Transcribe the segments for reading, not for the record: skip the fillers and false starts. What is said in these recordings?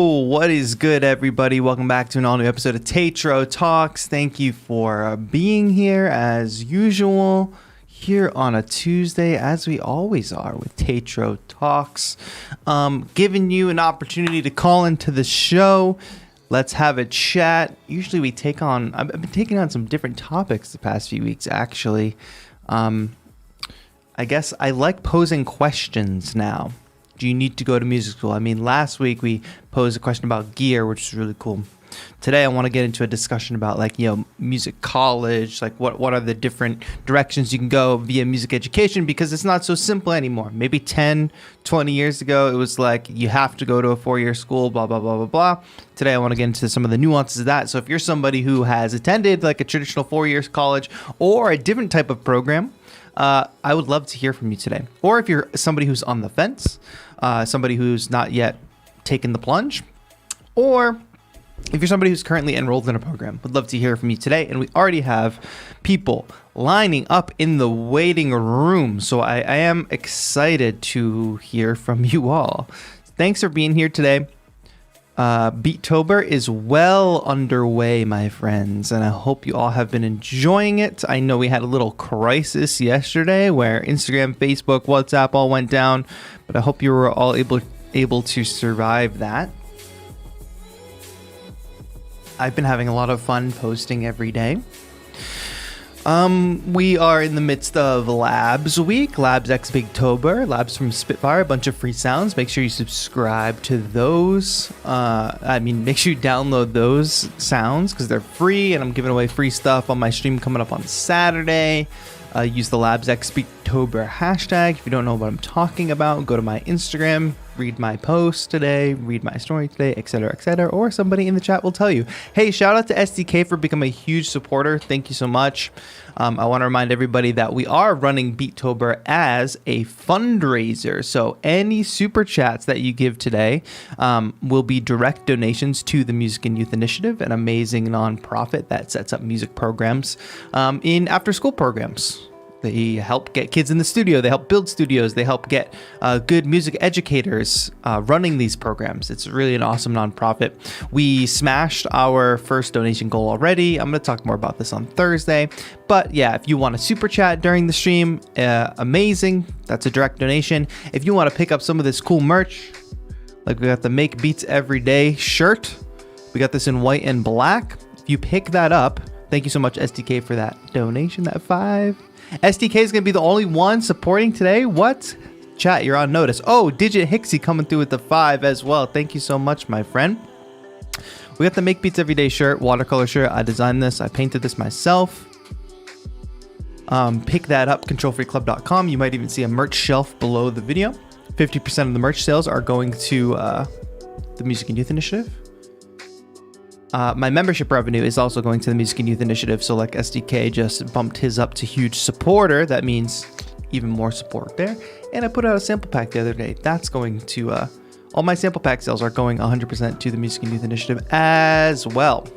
What is good, everybody? Welcome back to an all-new episode of TAETRO Talks. Thank you for being here as usual here on a Tuesday, as we always are with TAETRO Talks. Giving you an opportunity to call into the show. Let's have a chat. Usually we I've been taking on some different topics the past few weeks, actually. I guess I like posing questions now. Do you need to go to music school? I mean, last week we posed a question about gear, which is really cool. Today I want to get into a discussion about music college, what are the different directions you can go via music education, because it's not so simple anymore. Maybe 10, 20 years ago, it was like you have to go to a 4-year school, blah, blah, blah, blah, blah. Today I want to get into some of the nuances of that. So if you're somebody who has attended like a traditional 4-year college or a different type of program, I would love to hear from you today. Or if you're somebody who's on the fence, somebody who's not yet taken the plunge, or if you're somebody who's currently enrolled in a program, would love to hear from you today. And we already have people lining up in the waiting room. So I am excited to hear from you all. Thanks for being here today. Beattober is well underway, my friends, and I hope you all have been enjoying it. I know we had a little crisis yesterday where Instagram, Facebook, WhatsApp all went down, but I hope you were all able to survive that. I've been having a lot of fun posting every day. We are in the midst of Labs Week, Labs X Bigtober, Labs from Spitfire, a bunch of free sounds. Make sure you subscribe to those. Make sure you download those sounds because they're free, and I'm giving away free stuff on my stream coming up on Saturday. Use the Labs X Bigtober hashtag. If you don't know what I'm talking about, go to my Instagram, read my post today, read my story today, etc., or somebody in the chat will tell you. Hey, shout out to SDK for becoming a huge supporter. Thank you so much. I want to remind everybody that we are running Beattober as a fundraiser. So any super chats that you give today will be direct donations to the Music and Youth Initiative, an amazing nonprofit that sets up music programs in after-school programs. They help get kids in the studio. They help build studios. They help get good music educators running these programs. It's really an awesome nonprofit. We smashed our first donation goal already. I'm going to talk more about this on Thursday. But yeah, if you want to super chat during the stream, amazing. That's a direct donation. If you want to pick up some of this cool merch, like we got the Make Beats Every Day shirt. We got this in white and black. If you pick that up, thank you so much, SDK, for that donation, that 5. SDK is going to be the only one supporting today. What? Chat, you're on notice. Oh, Digit Hixie coming through with the 5 as well. Thank you so much, my friend. We got the Make Beats Everyday shirt, watercolor shirt. I designed this. I painted this myself. Pick that up, controlfreeclub.com. You might even see a merch shelf below the video. 50% of the merch sales are going to the Music and Youth Initiative. My membership revenue is also going to the Music and Youth Initiative. So like SDK just bumped his up to huge supporter. That means even more support there. And I put out a sample pack the other day. That's going to, all my sample pack sales are going 100% to the Music and Youth Initiative as well.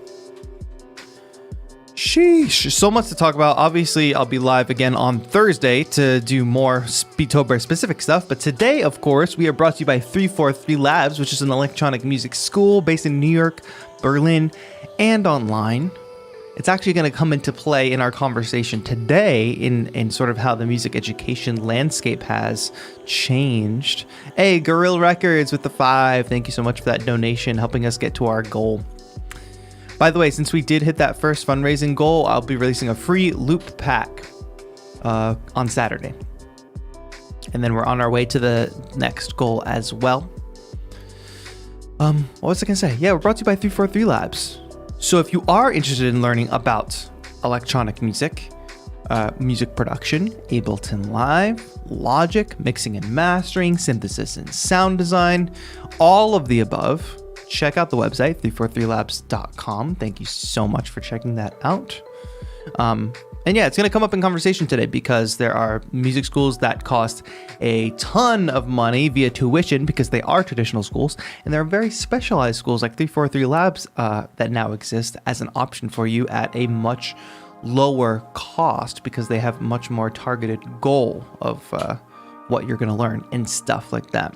Sheesh, so much to talk about. Obviously, I'll be live again on Thursday to do more Beattober specific stuff. But today, of course, we are brought to you by 343 Labs, which is an electronic music school based in New York, Berlin, and online. It's actually going to come into play in our conversation today in sort of how the music education landscape has changed. Hey, Gorilla Records with the 5. Thank you so much for that donation, helping us get to our goal. By the way, since we did hit that first fundraising goal, I'll be releasing a free loop pack on Saturday. And then we're on our way to the next goal as well. What was I going to say? Yeah, we're brought to you by 343 Labs. So if you are interested in learning about electronic music, music production, Ableton Live, Logic, mixing and mastering, synthesis and sound design, all of the above, check out the website, 343labs.com. Thank you so much for checking that out. And yeah, it's going to come up in conversation today because there are music schools that cost a ton of money via tuition because they are traditional schools. And there are very specialized schools like 343 Labs that now exist as an option for you at a much lower cost because they have much more targeted goal of what you're going to learn and stuff like that.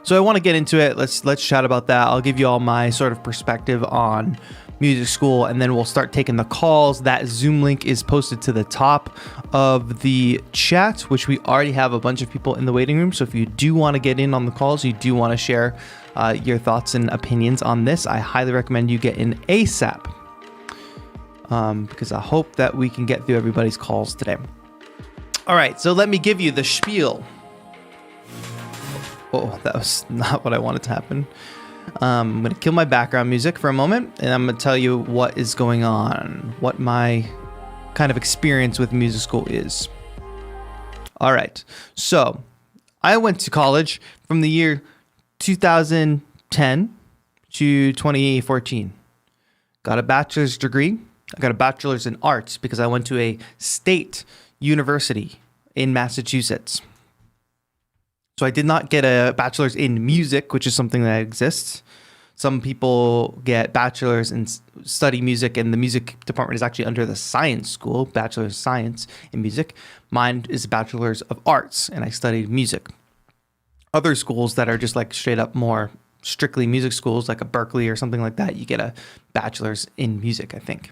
So I want to get into it. Let's chat about that. I'll give you all my sort of perspective on music school, and then we'll start taking the calls. That Zoom link is posted to the top of the chat, which we already have a bunch of people in the waiting room. So if you do want to get in on the calls, you do want to share your thoughts and opinions on this, I highly recommend you get in ASAP, because I hope that we can get through everybody's calls today. All right, so let me give you the spiel. Oh, that was not what I wanted to happen. I'm going to kill my background music for a moment, and I'm going to tell you what is going on, what my kind of experience with music school is. All right, so I went to college from the year 2010 to 2014. Got a bachelor's degree. I got a bachelor's in arts because I went to a state university in Massachusetts. So I did not get a bachelor's in music, which is something that exists. Some people get bachelor's and study music, and the music department is actually under the science school, bachelor's of science in music. Mine is a bachelor's of arts, and I studied music. Other schools that are just like straight up more strictly music schools, like a Berkeley or something like that, you get a bachelor's in music, I think.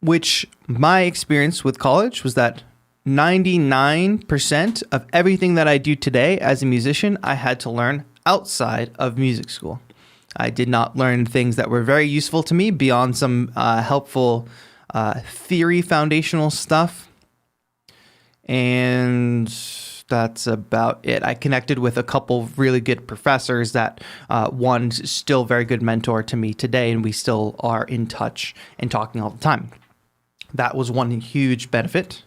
Which my experience with college was that 99% of everything that I do today as a musician, I had to learn outside of music school. I did not learn things that were very useful to me beyond some helpful theory foundational stuff. And that's about it. I connected with a couple really good professors that one's still a very good mentor to me today, and we still are in touch and talking all the time. That was one huge benefit.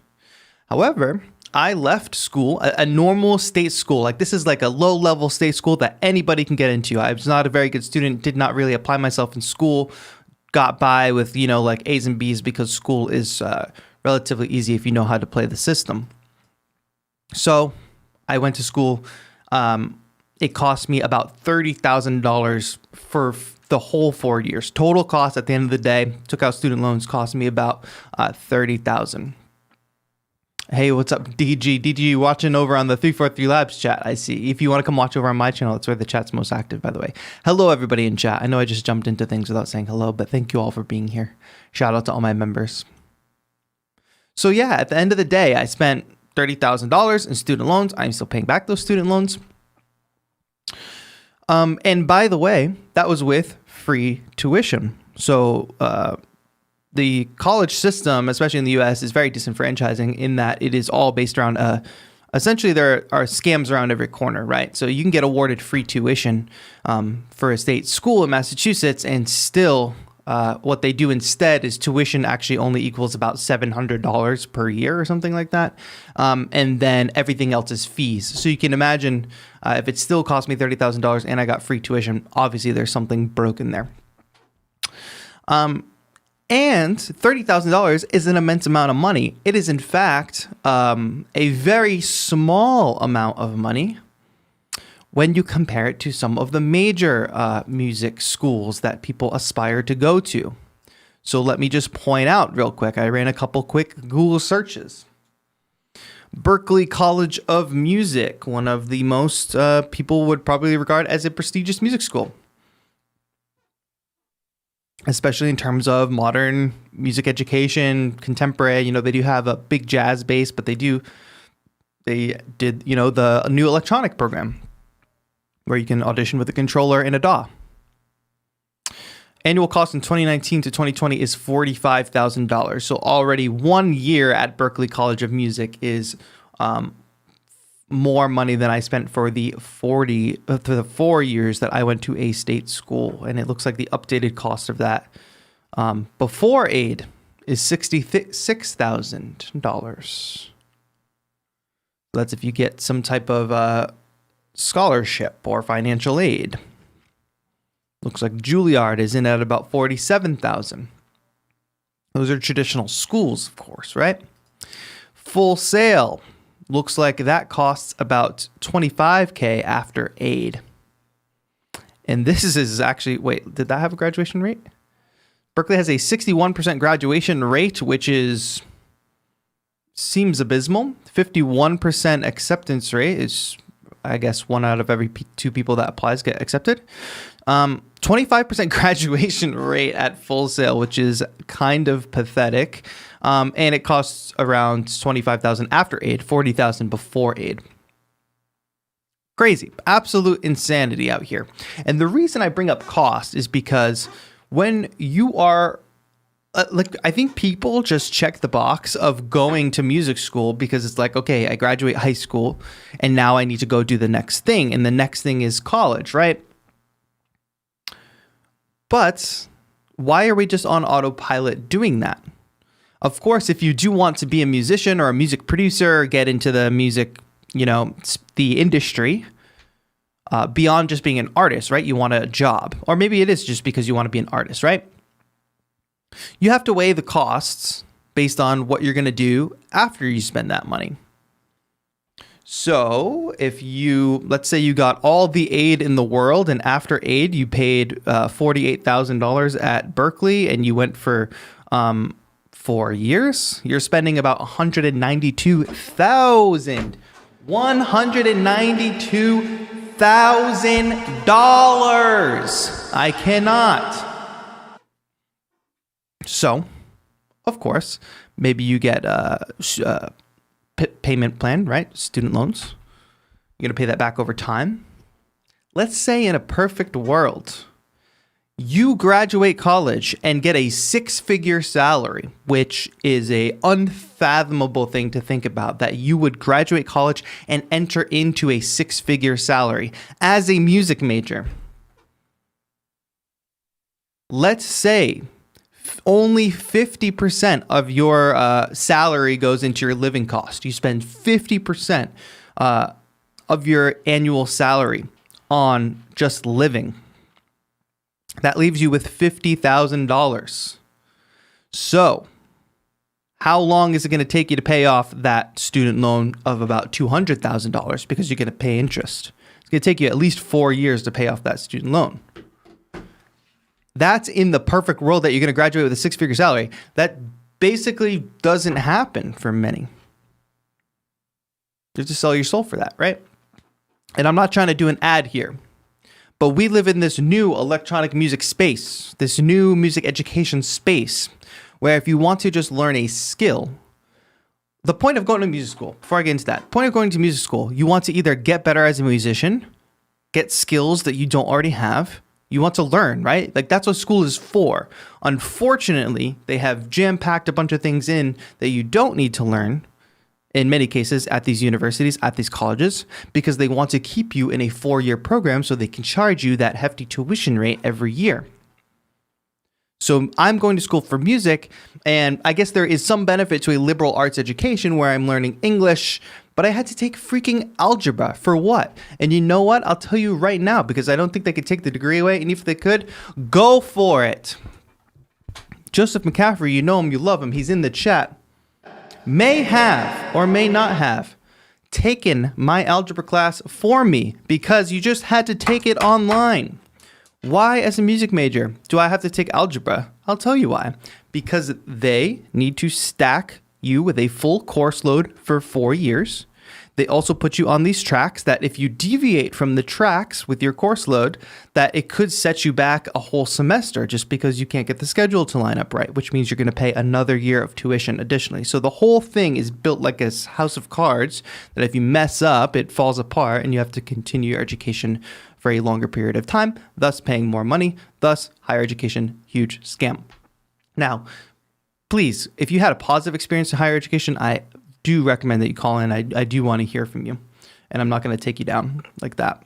However, I left school, a normal state school. Like, this is like a low-level state school that anybody can get into. I was not a very good student, did not really apply myself in school, got by with, like A's and B's because school is relatively easy if you know how to play the system. So I went to school. It cost me about $30,000 for the whole 4 years. Total cost at the end of the day, took out student loans, cost me about $30,000. Hey, what's up, DG? DG, watching over on the 343 Labs chat, I see. If you want to come watch over on my channel, that's where the chat's most active, by the way. Hello, everybody in chat. I know I just jumped into things without saying hello, but thank you all for being here. Shout out to all my members. So yeah, at the end of the day, I spent $30,000 in student loans. I'm still paying back those student loans. And by the way, that was with free tuition. So, the college system, especially in the US, is very disenfranchising in that it is all based around, essentially there are scams around every corner, right? So you can get awarded free tuition for a state school in Massachusetts, and still what they do instead is tuition actually only equals about $700 per year or something like that. And then everything else is fees. So you can imagine if it still cost me $30,000 and I got free tuition, obviously there's something broken there. And $30,000 is an immense amount of money. It is, in fact, a very small amount of money when you compare it to some of the major music schools that people aspire to go to. So let me just point out real quick. I ran a couple quick Google searches. Berklee College of Music, one of the most people would probably regard as a prestigious music school, especially in terms of modern music education, contemporary. They do have a big jazz base, but they did, the new electronic program where you can audition with a controller and a DAW. Annual cost in 2019 to 2020 is $45,000. So already 1 year at Berklee College of Music is more money than I spent for the 4 years that I went to a state school. And it looks like the updated cost of that before aid is $66,000. That's if you get some type of scholarship or financial aid. Looks like Juilliard is in at about $47,000. Those are traditional schools, of course, right? Full Sail looks like that costs about $25,000 after aid. And this is actually, wait, did that have a graduation rate? Berklee has a 61% graduation rate, which is seems abysmal. 51% acceptance rate is, I guess, 1 out of every 2 people that applies get accepted. 25% graduation rate at full sale, which is kind of pathetic. And it costs around $25,000 after aid, $40,000 before aid. Crazy, absolute insanity out here. And the reason I bring up cost is because when you are I think people just check the box of going to music school because it's like, okay, I graduate high school and now I need to go do the next thing. And the next thing is college, right? But why are we just on autopilot doing that? Of course, if you do want to be a musician or a music producer, get into the music, the industry, beyond just being an artist, right? You want a job, or maybe it is just because you want to be an artist, right? You have to weigh the costs based on what you're going to do after you spend that money. So if let's say you got all the aid in the world and after aid, you paid $48,000 at Berkeley and you went for 4 years, you're spending about $192,000. I cannot. So, of course, maybe you get a payment plan, right? Student loans. You're going to pay that back over time. Let's say in a perfect world, you graduate college and get a 6-figure salary, which is a unfathomable thing to think about, that you would graduate college and enter into a 6-figure salary as a music major. Let's say only 50% of your salary goes into your living cost. You spend 50% of your annual salary on just living. That leaves you with $50,000. So, how long is it going to take you to pay off that student loan of about $200,000 because you're going to pay interest? It's going to take you at least 4 years to pay off that student loan. That's in the perfect world that you're going to graduate with a 6-figure salary. That basically doesn't happen for many. You have to sell your soul for that, right? And I'm not trying to do an ad here, but we live in this new electronic music space, this new music education space, where if you want to just learn a skill, the point of going to music school, before I get into that, point of going to music school, you want to either get better as a musician, get skills that you don't already have. You want to learn, right? Like that's what school is for. Unfortunately, they have jam-packed a bunch of things in that you don't need to learn in many cases at these universities, at these colleges, because they want to keep you in a 4-year program so they can charge you that hefty tuition rate every year. So I'm going to school for music, and I guess there is some benefit to a liberal arts education where I'm learning English, but I had to take freaking algebra for what? And you know what? I'll tell you right now, because I don't think they could take the degree away, and if they could, go for it. Joseph McCaffrey, you know him, you love him, he's in the chat, may have or may not have taken my algebra class for me because you just had to take it online. Why, as a music major, do I have to take algebra? I'll tell you why. Because they need to stack you with a full course load for 4 years. They also put you on these tracks that if you deviate from the tracks with your course load, that it could set you back a whole semester just because you can't get the schedule to line up right, which means you're going to pay another year of tuition additionally. So the whole thing is built like a house of cards that if you mess up, it falls apart and you have to continue your education for a longer period of time, thus paying more money, thus higher education, huge scam. Now, please, if you had a positive experience in higher education, I do recommend that you call in. I do want to hear from you, and I'm not going to take you down like that.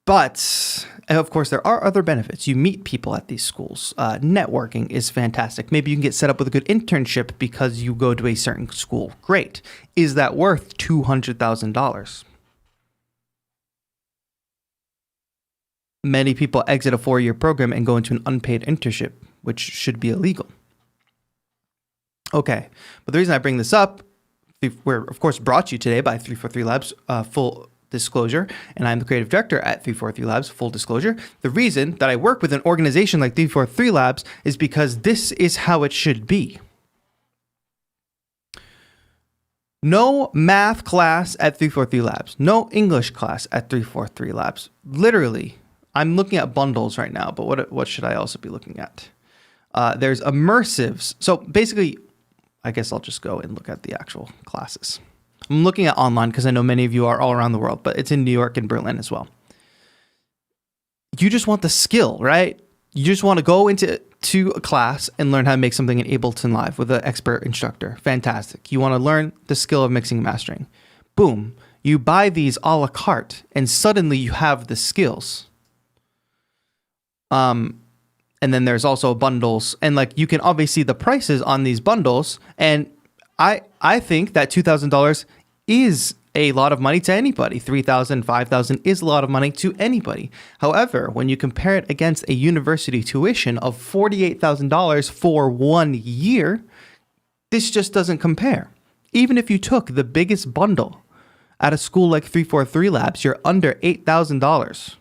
But of course, there are other benefits. You meet people at these schools. Networking is fantastic. Maybe you can get set up with a good internship because you go to a certain school. Great. Is that worth $200,000? Many people exit a 4-year program and go into an unpaid internship, which should be illegal. Okay, but the reason I bring this up, we're of course brought to you today by 343 Labs, full disclosure, and I'm the creative director at 343 Labs, full disclosure. The reason that I work with an organization like 343 Labs is because this is how it should be. No math class at 343 Labs. No English class at 343 Labs. Literally, I'm looking at bundles right now, but what should I also be looking at? There's immersives. So basically, I guess I'll just go and look at the actual classes. I'm looking at online because I know many of you are all around the world, but it's in New York and Berlin as well. You just want the skill, right? You just want to go into a class and learn how to make something in Ableton Live with an expert instructor. Fantastic. You want to learn the skill of mixing and mastering. Boom. You buy these a la carte and suddenly you have the skills. And then there's also bundles, and like you can obviously see the prices on these bundles. And I think that $2,000 is a lot of money to anybody. $3,000, $5,000 is a lot of money to anybody. However, when you compare it against a university tuition of $48,000 for 1 year, this just doesn't compare. Even if you took the biggest bundle at a school like 343 Labs, you're under $8,000.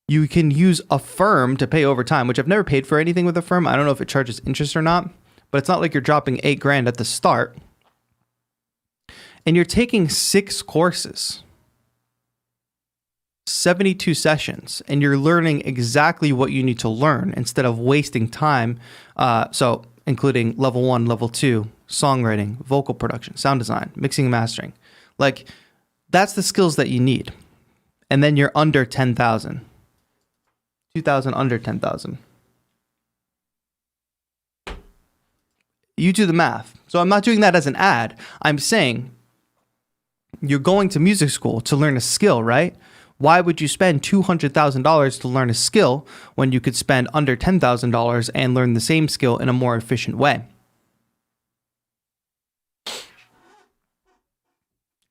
You can use a firm to pay over time, which I've never paid for anything with a firm. I don't know if it charges interest or not, but it's not like you're dropping $8,000 at the start. And you're taking 6 courses, 72 sessions, and you're learning exactly what you need to learn instead of wasting time. So including level 1, level 2, songwriting, vocal production, sound design, mixing and mastering. Like that's the skills that you need. And then you're under 10,000. 2,000 under 10,000. You do the math. So I'm not doing that as an ad. I'm saying you're going to music school to learn a skill, right? Why would you spend $200,000 to learn a skill when you could spend under $10,000 and learn the same skill in a more efficient way?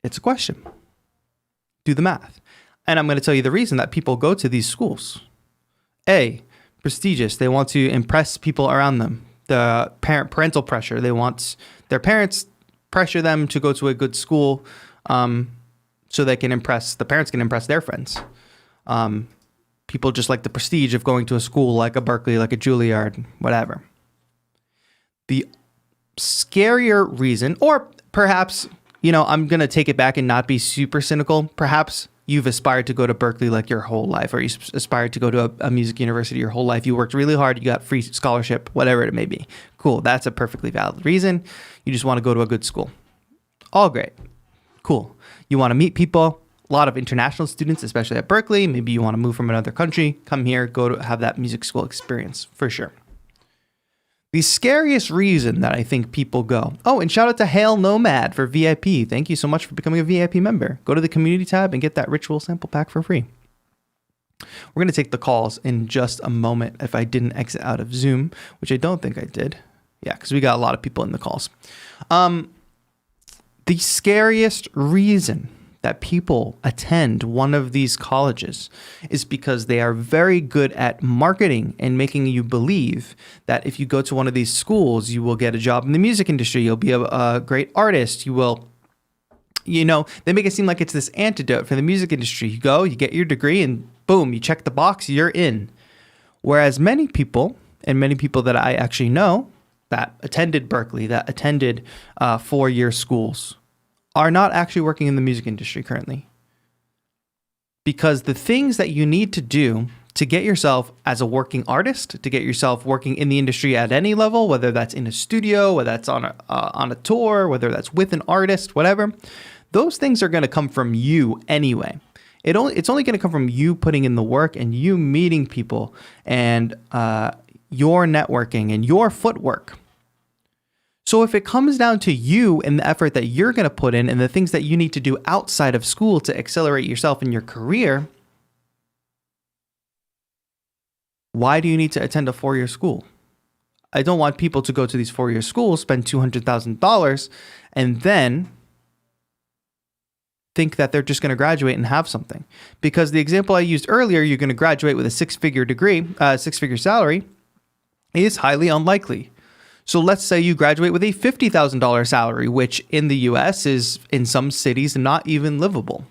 It's a question. Do the math. And I'm going to tell you the reason that people go to these schools. A, prestigious. They want to impress people around them. The parental pressure. They want their parents pressure them to go to a good school so they can impress, the parents can impress their friends. People just like the prestige of going to a school like a Berkeley, like a Juilliard, whatever. The scarier reason, or perhaps, I'm going to take it back and not be super cynical. Perhaps you've aspired to go to Berkeley like your whole life, or you aspired to go to a music university your whole life. You worked really hard. You got free scholarship, whatever it may be. Cool. That's a perfectly valid reason. You just want to go to a good school. All great. Cool. You want to meet people, a lot of international students, especially at Berkeley. Maybe you want to move from another country, come here, go to have that music school experience for sure. The scariest reason that I think people go. Oh, and shout out to Hail Nomad for VIP. Thank you so much for becoming a VIP member. Go to the community tab and get that ritual sample pack for free. We're going to take the calls in just a moment if I didn't exit out of Zoom, which I don't think I did. Yeah, because we got a lot of people in the calls. The scariest reason that people attend one of these colleges is because they are very good at marketing and making you believe that if you go to one of these schools, you will get a job in the music industry. You'll be a great artist. You will, they make it seem like it's this antidote for the music industry. You go, you get your degree, and boom, you check the box, you're in. Whereas many people that I actually know that attended Berkeley, that attended 4-year schools, are not actually working in the music industry currently. Because the things that you need to do to get yourself as a working artist, to get yourself working in the industry at any level, whether that's in a studio, whether that's on a tour, whether that's with an artist, whatever, those things are going to come from you anyway. It's only going to come from you putting in the work and you meeting people and your networking and your footwork. So if it comes down to you and the effort that you're going to put in and the things that you need to do outside of school to accelerate yourself in your career, why do you need to attend a 4-year school? I don't want people to go to these 4-year schools, spend $200,000, and then think that they're just going to graduate and have something. Because the example I used earlier, you're going to graduate with a 6-figure degree, 6-figure salary, is highly unlikely. So let's say you graduate with a $50,000 salary, which in the US is in some cities not even livable,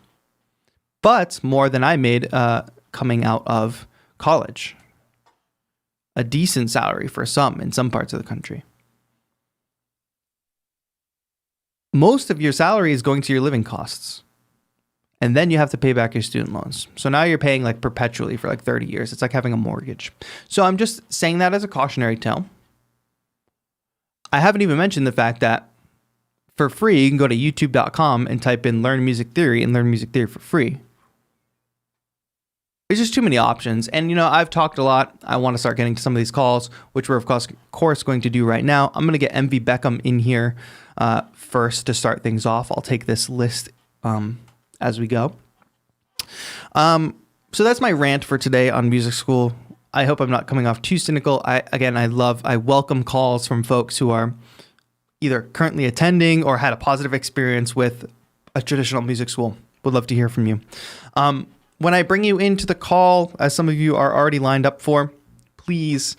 but more than I made coming out of college. A decent salary for some in some parts of the country. most of your salary is going to your living costs. And then you have to pay back your student loans. So now you're paying like perpetually for like 30 years. It's like having a mortgage. So I'm just saying that as a cautionary tale. I haven't even mentioned the fact that for free, you can go to youtube.com and type in learn music theory and learn music theory for free. There's just too many options. And, I've talked a lot. I want to start getting to some of these calls, which we're, of course going to do right now. I'm going to get MV Beckham in here first to start things off. I'll take this list as we go. So that's my rant for today on music school. I hope I'm not coming off too cynical. I welcome calls from folks who are either currently attending or had a positive experience with a traditional music school. Would love to hear from you. When I bring you into the call, as some of you are already lined up for, please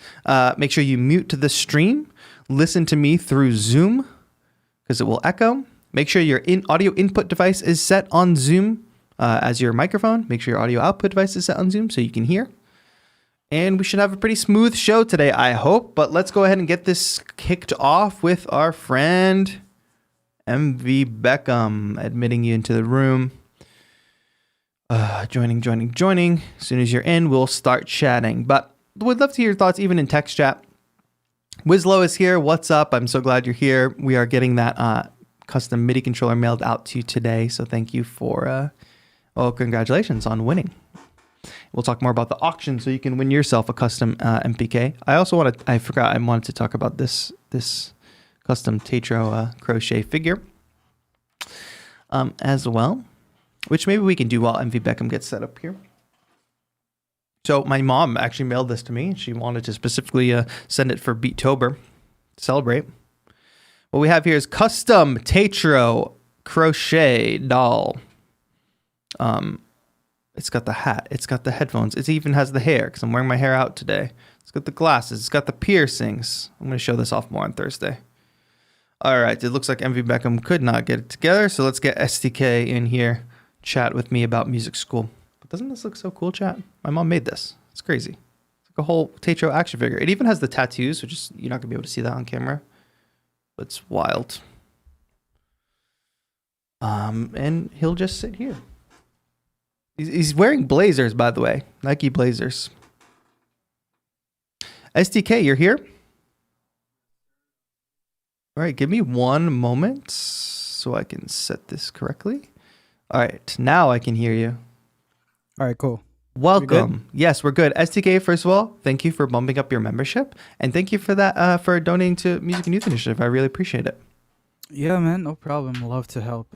make sure you mute the stream. Listen to me through Zoom because it will echo. Make sure your audio input device is set on Zoom as your microphone. Make sure your audio output device is set on Zoom so you can hear. And we should have a pretty smooth show today, I hope. But let's go ahead and get this kicked off with our friend MV Beckham admitting you into the room. Joining. As soon as you're in, we'll start chatting. But we'd love to hear your thoughts, even in text chat. Wizlow is here. What's up? I'm so glad you're here. We are getting that custom MIDI controller mailed out to you today. So thank you for, congratulations on winning. We'll talk more about the auction so you can win yourself a custom MPK. I wanted to talk about this custom TAETRO crochet figure as well, which maybe we can do while MV Beckham gets set up here. So my mom actually mailed this to me. She wanted to specifically send it for Beattober to celebrate. What we have here is custom TAETRO crochet doll. It's got the hat. It's got the headphones. It even has the hair because I'm wearing my hair out today. It's got the glasses. It's got the piercings. I'm going to show this off more on Thursday. All right. It looks like MV Beckham could not get it together. So let's get STK in here. Chat with me about music school. But doesn't this look so cool, chat? My mom made this. It's crazy. It's like a whole TAETRO action figure. It even has the tattoos, which is, you're not going to be able to see that on camera. But it's wild. And he'll just sit here. He's wearing blazers, by the way. Nike blazers. SDK, you're here? All right, give me one moment so I can set this correctly. All right, now I can hear you. All right, cool. Welcome. Yes, we're good. SDK, first of all, thank you for bumping up your membership. And thank you for that, for donating to Music and Youth Initiative. I really appreciate it. Yeah, man, no problem. Love to help.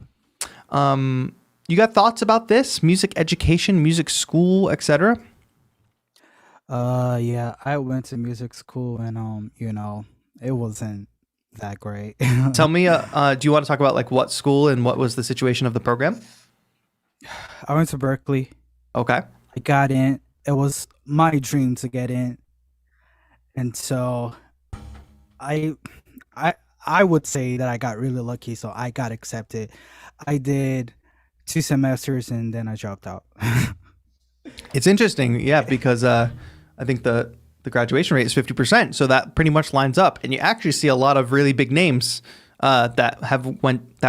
You got thoughts about this? Music education, music school, etc.? Yeah, I went to music school and it wasn't that great. Tell me, do you want to talk about like what school and what was the situation of the program? I went to Berkeley. Okay. I got in. It was my dream to get in. And so I would say that I got really lucky, so I got accepted. I did 2 semesters and then I dropped out. It's interesting, yeah, because I think the graduation rate is 50%, so that pretty much lines up, and you actually see a lot of really big names that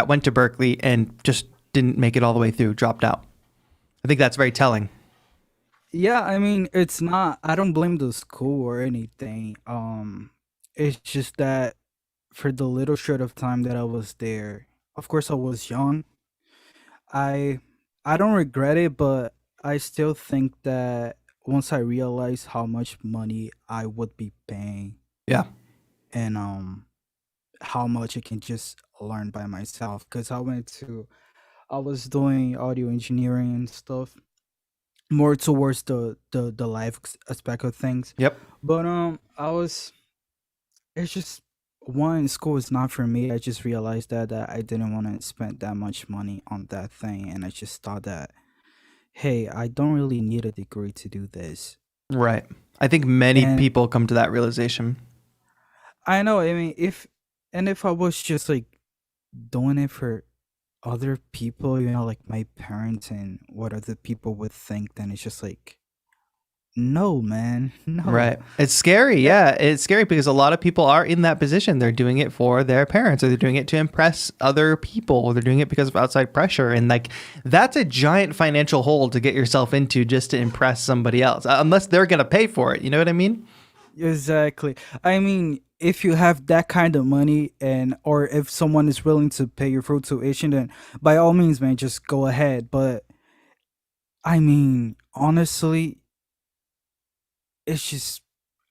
went to Berkeley and just didn't make it all the way through, dropped out. I think that's very telling. Yeah, I mean, it's not, I don't blame the school or anything. It's just that for the little short of time that I was there, of course I was young. I don't regret it, but I still think that once I realized how much money I would be paying, Yeah. and how much I can just learn by myself, because I was doing audio engineering and stuff, more towards the life aspect of things. Yep. But it's just, one, school is not for me. I just realized that I didn't want to spend that much money on that thing, and I just thought that, hey, I don't really need a degree to do this. Right. I think many And people come to that realization. I know, I mean, if I was just like doing it for other people, like my parents and what other people would think, then it's just like No, man. Right. No. It's scary. Yeah. Yeah. It's scary because a lot of people are in that position. They're doing it for their parents, or they're doing it to impress other people, or they're doing it because of outside pressure. And like, that's a giant financial hole to get yourself into just to impress somebody else, unless they're going to pay for it. You know what I mean? Exactly. I mean, if you have that kind of money, and or if someone is willing to pay your full tuition, then by all means, man, just go ahead. But I mean, honestly, it's just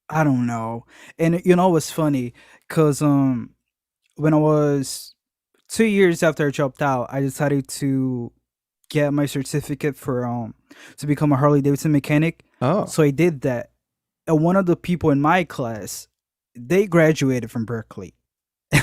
I don't know. And you know what's funny? Cause when I was 2 years after I dropped out, I decided to get my certificate for to become a Harley Davidson mechanic. Oh. So I did that. And one of the people in my class, they graduated from Berkeley.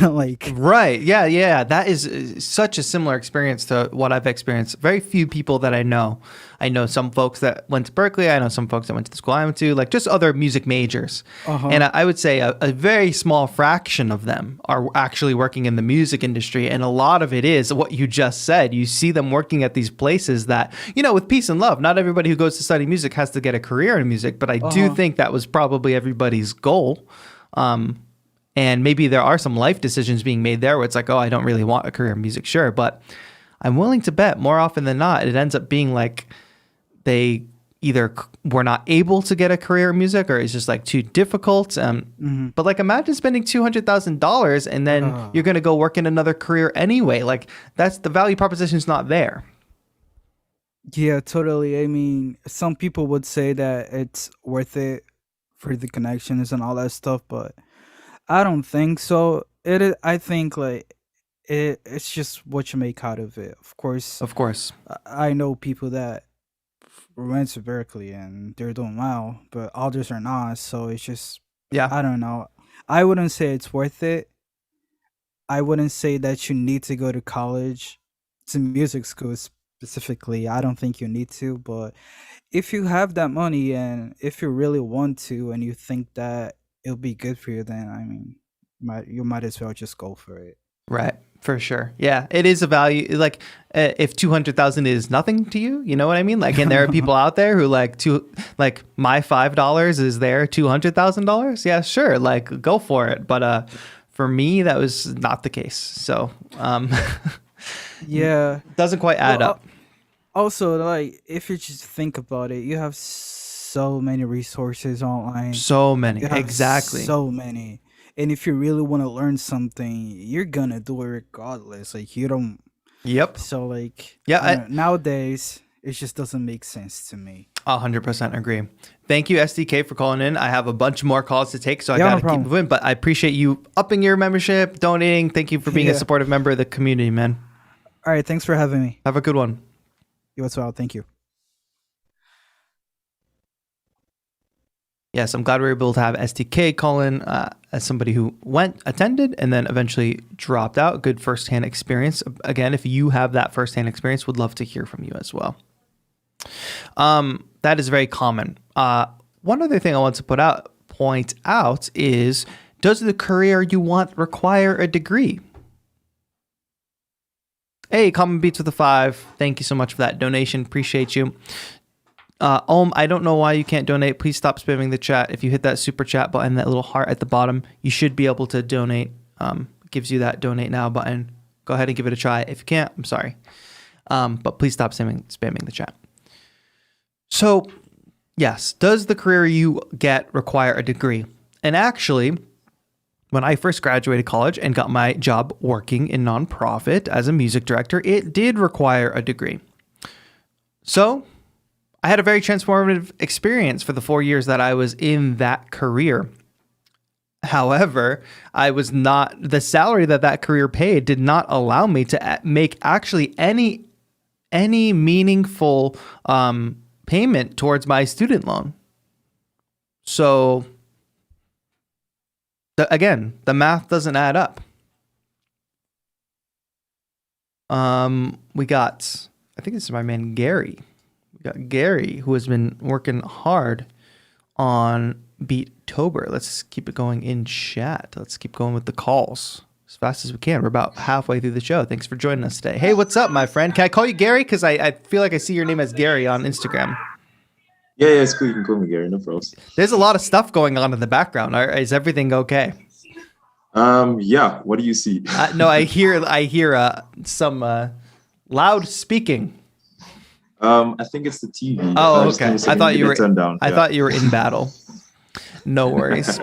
Like, Right. Yeah. Yeah. That is such a similar experience to what I've experienced. Very few people that I know. I know some folks that went to Berkeley. I know some folks that went to the school I went to, like just other music majors. uh-huh. And I would say a very small fraction of them are actually working in the music industry. And a lot of it is what you just said. You see them working at these places that, with peace and love, not everybody who goes to study music has to get a career in music, but I do Uh-huh. think that was probably everybody's goal. And maybe there are some life decisions being made there where it's like, oh, I don't really want a career in music, sure. But I'm willing to bet more often than not, it ends up being like they either were not able to get a career in music, or it's just like too difficult. Mhm. But like, imagine spending $200,000 and then Uh, you're going to go work in another career anyway. Like, that's the value proposition is not there. yeah, totally. I mean, some people would say that it's worth it for the connections and all that stuff, but I don't think so. It is, I think like it's just what you make out of it. Of course, Of course. I know people that went to Berkeley and they're doing well, but others are not. So it's just Yeah. I don't know. I wouldn't say it's worth it. I wouldn't say that you need to go to college, to music school specifically. I don't think you need to, but if you have that money and if you really want to and you think that it'll be good for you, then I mean, you might as well just go for it. Right. For sure. Yeah. It is a value. Like, if 200,000 is nothing to you, you know what I mean? Like, and there are people out there who like my $5 is their $200,000. Yeah, sure. Like, go for it. But, for me, that was not the case. So, Yeah. doesn't quite add Well, up. also, like, if you just think about it, you have so many resources online. So many. You have Exactly. so many. And if you really want to learn something, you're gonna do it regardless. Like, you don't. Yep. So, like, Yeah. I don't know, nowadays, it just doesn't make sense to me. 100% agree. Thank you, SDK, for calling in. I have a bunch more calls to take, so I Yeah, no got to keep problem. moving. But I appreciate you upping your membership, donating. Thank you for being a Yeah. supportive member of the community, man. All right. Thanks for having me. Have a good one. You as well. Thank you. Yes, I'm glad we were able to have STK call in as somebody who attended, and then eventually dropped out. Good firsthand experience. Again, if you have that firsthand experience, would love to hear from you as well. That is very common. One other thing I want to point out is, does the career you want require a degree? Hey, Common Beats with a 5. Thank you so much for that donation. Appreciate you. I don't know why you can't donate. Please stop spamming the chat. If you hit that super chat button, that little heart at the bottom, you should be able to donate. Gives you that donate now button. Go ahead and give it a try. If you can't, I'm sorry. But please stop spamming the chat. So, yes, does the career you get require a degree? And actually, when I first graduated college and got my job working in nonprofit as a music director, it did require a degree. So, I had a very transformative experience for the 4 years that I was in that career. However, the salary that career paid did not allow me to make actually any meaningful payment towards my student loan. So, again, the math doesn't add up. We got, I think this is my man Gary. Got Gary, who has been working hard on Beattober. Let's keep it going in chat. Let's keep going with the calls as fast as we can. We're about halfway through the show. Thanks for joining us today. Hey, what's up, my friend? Can I call you Gary? Because I feel like I see your name as Gary on Instagram. Yeah, yeah, it's cool. You can call me Gary, no problem. There's a lot of stuff going on in the background. Is everything okay? Yeah. What do you see? No, I hear some loud speaking. I think it's the TV. Oh, Just give me okay. a second. Get it turned down. I Yeah. thought you were in battle. No worries.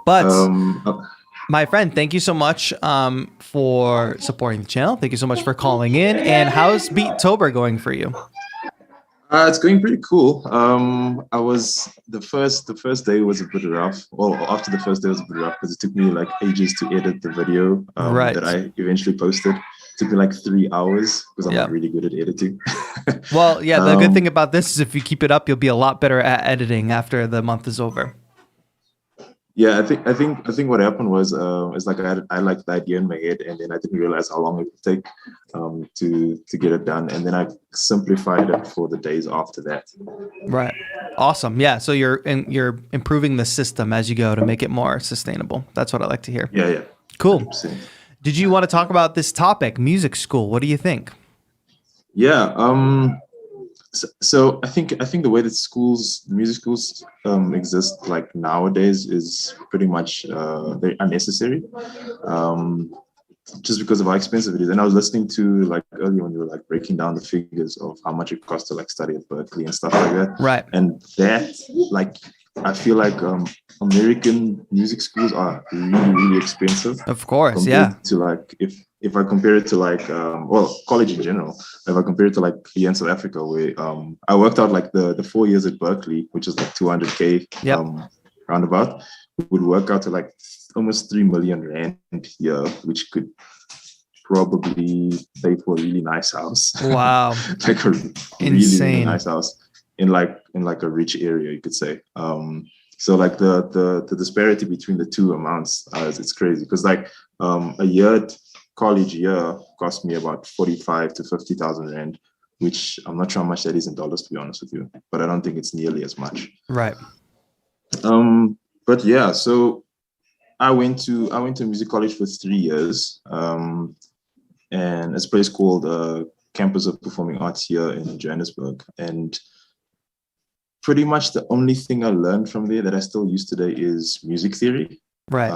But Oh, my friend, thank you so much for supporting the channel. Thank you so much for calling in. And how's Beattober going for you? it's going pretty cool. I was the first day was a bit rough. Well, after the first day was a bit rough because it took me like ages to edit the video Right. that I eventually posted. It took me like 3 hours because I'm Yeah. not really good at editing. Well, yeah, the good thing about this is if you keep it up, you'll be a lot better at editing after the month is over. Yeah, I think what happened was it's like I like the idea in my head, and then I didn't realize how long it would take to get it done, and then I simplified it for the days after that. Right. Awesome. Yeah. So you're improving the system as you go to make it more sustainable. That's what I like to hear. Yeah, yeah. Cool. 100%. Did you want to talk about this topic, music school? What do you think? Yeah. So I think the way that music schools exist like nowadays is pretty much very unnecessary. Um, just because of how expensive it is. And I was listening to like earlier when you were like breaking down the figures of how much it costs to like study at Berkeley and stuff like that. Right. And that like I feel like American music schools are really, really expensive. Of course, compared yeah. to like if I compare it to like well, college in general, if I compare it to like here in South Africa where I worked out like the 4 years at Berkeley, which is like 200K Yep. roundabout, would work out to like almost 3 million rand a year, which could probably pay for a really nice house. Wow. Like a really, Insane. really nice house in like a rich area, you could say. So like the disparity between the two amounts, it's crazy because like a college year cost me about 45 to 50,000 rand, which I'm not sure how much that is in dollars, to be honest with you, but I don't think it's nearly as much. Right. But yeah, so I went to music college for 3 years, and it's a place called Campus of Performing Arts here in Johannesburg. And pretty much the only thing I learned from there that I still use today is music theory. Right.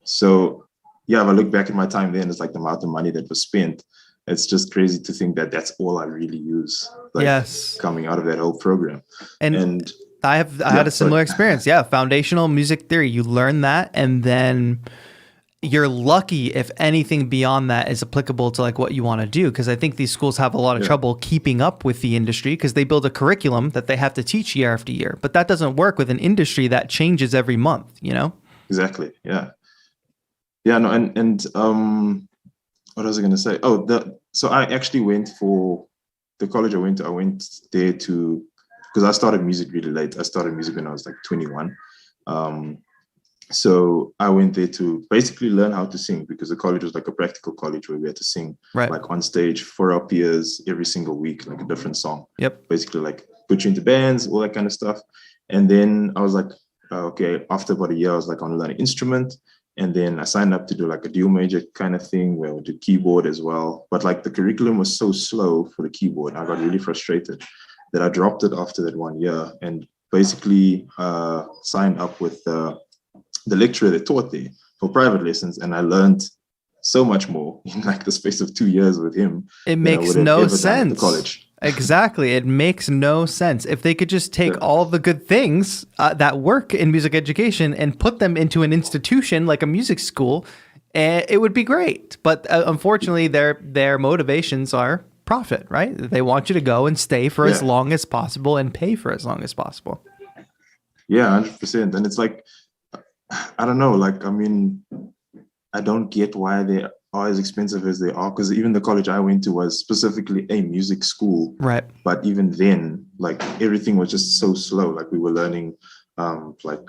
So yeah, if I look back at my time then, it's like the amount of money that was spent. It's just crazy to think that that's all I really use. Like, yes. Coming out of that whole program. And I had a similar experience. Yeah. Foundational music theory. You learn that, and then you're lucky if anything beyond that is applicable to like what you want to do. Cause I think these schools have a lot of trouble keeping up with the industry because they build a curriculum that they have to teach year after year, but that doesn't work with an industry that changes every month, you know? Exactly. Yeah. Yeah. No. And what was I going to say? Oh, so I actually went for the college I went there because I started music really late. I started music when I was like 21. So I went there to basically learn how to sing because the college was like a practical college where we had to sing like on stage for our peers every single week, like a different song. Yep. Basically like put you into bands, all that kind of stuff. And then I was like, okay, after about a year, I was like, I want to learn an instrument. And then I signed up to do like a dual major kind of thing where I would do keyboard as well. But like the curriculum was so slow for the keyboard, I got really frustrated that I dropped it after that 1 year and basically signed up with the lecturer that taught there for private lessons. And I learned so much more in like the space of 2 years with him. It makes no sense. At the college. Exactly. It makes no sense. If they could just take all the good things that work in music education and put them into an institution like a music school, it would be great. But unfortunately, their motivations are profit, right? They want you to go and stay for as long as possible and pay for as long as possible. Yeah, 100%. And it's like, I don't know, like, I mean, I don't get why they are as expensive as they are, because even the college I went to was specifically a music school. Right. But even then, like, everything was just so slow. Like, we were learning, like,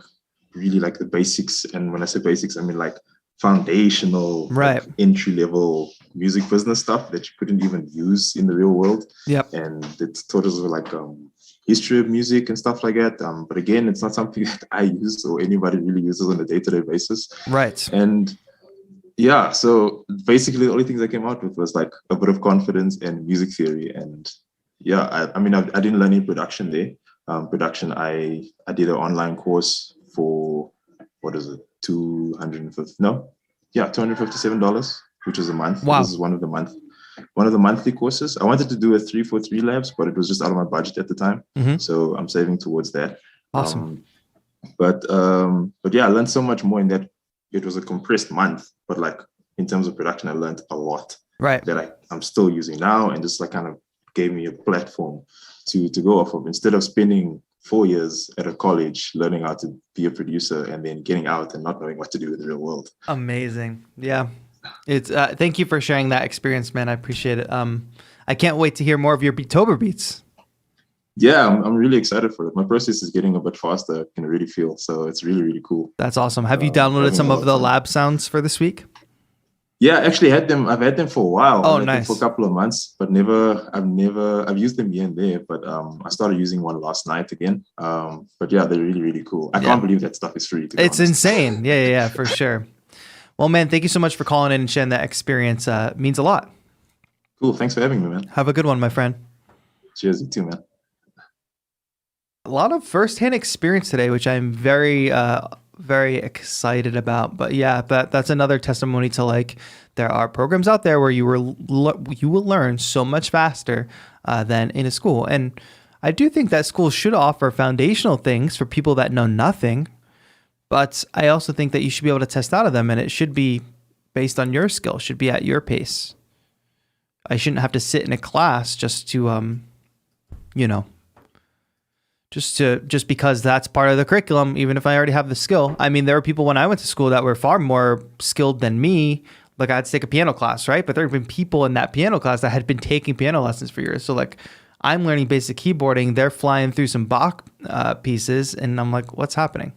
really like the basics. And when I say basics, I mean like foundational, like, entry-level music business stuff that you couldn't even use in the real world. Yep. And it taught us like history of music and stuff like that. But again, it's not something that I use or anybody really uses on a day-to-day basis. Right. And yeah, so basically the only things I came out with was like a bit of confidence and music theory. And Yeah, I mean, I didn't learn any production there. Production, I did an online course for, what is it, $257, which is a month. This Wow. is one of the monthly courses. I wanted to do a 343 labs, but it was just out of my budget at the time. Hmm. So I'm saving towards that. Awesome. But yeah, I learned so much more in that. It was a compressed month, but like in terms of production, I learned a lot Right. that I'm still using now, and just like kind of gave me a platform to go off of, instead of spending 4 years at a college learning how to be a producer and then getting out and not knowing what to do in the real world. Amazing. Yeah. It's thank you for sharing that experience, man. I appreciate it. I can't wait to hear more of your Beattober beats. Yeah, I'm really excited for it. My process is getting a bit faster, I can really feel. So it's really, really cool. That's awesome. Have you downloaded having some a of lot the of fun. lab sounds for this week? Yeah, I actually had them. I've had them for a while. Oh, I've had them nice. for a couple of months, but I've used them here and there, but I started using one last night again. But yeah, they're really, really cool. I can't believe that stuff is free. To be It's honest. insane. Yeah, for sure. Well, man, thank you so much for calling in and sharing that experience. It means a lot. Cool. Thanks for having me, man. Have a good one, my friend. Cheers, you too, man. A lot of firsthand experience today, which I'm very, very excited about. But yeah, that's another testimony to like there are programs out there where you will learn so much faster than in a school. And I do think that schools should offer foundational things for people that know nothing. But I also think that you should be able to test out of them, and it should be based on your skill, should be at your pace. I shouldn't have to sit in a class just to, just because that's part of the curriculum, even if I already have the skill. I mean, there were people when I went to school that were far more skilled than me. Like I had to take a piano class, right? But there have been people in that piano class that had been taking piano lessons for years. So like I'm learning basic keyboarding. They're flying through some Bach pieces, and I'm like, what's happening?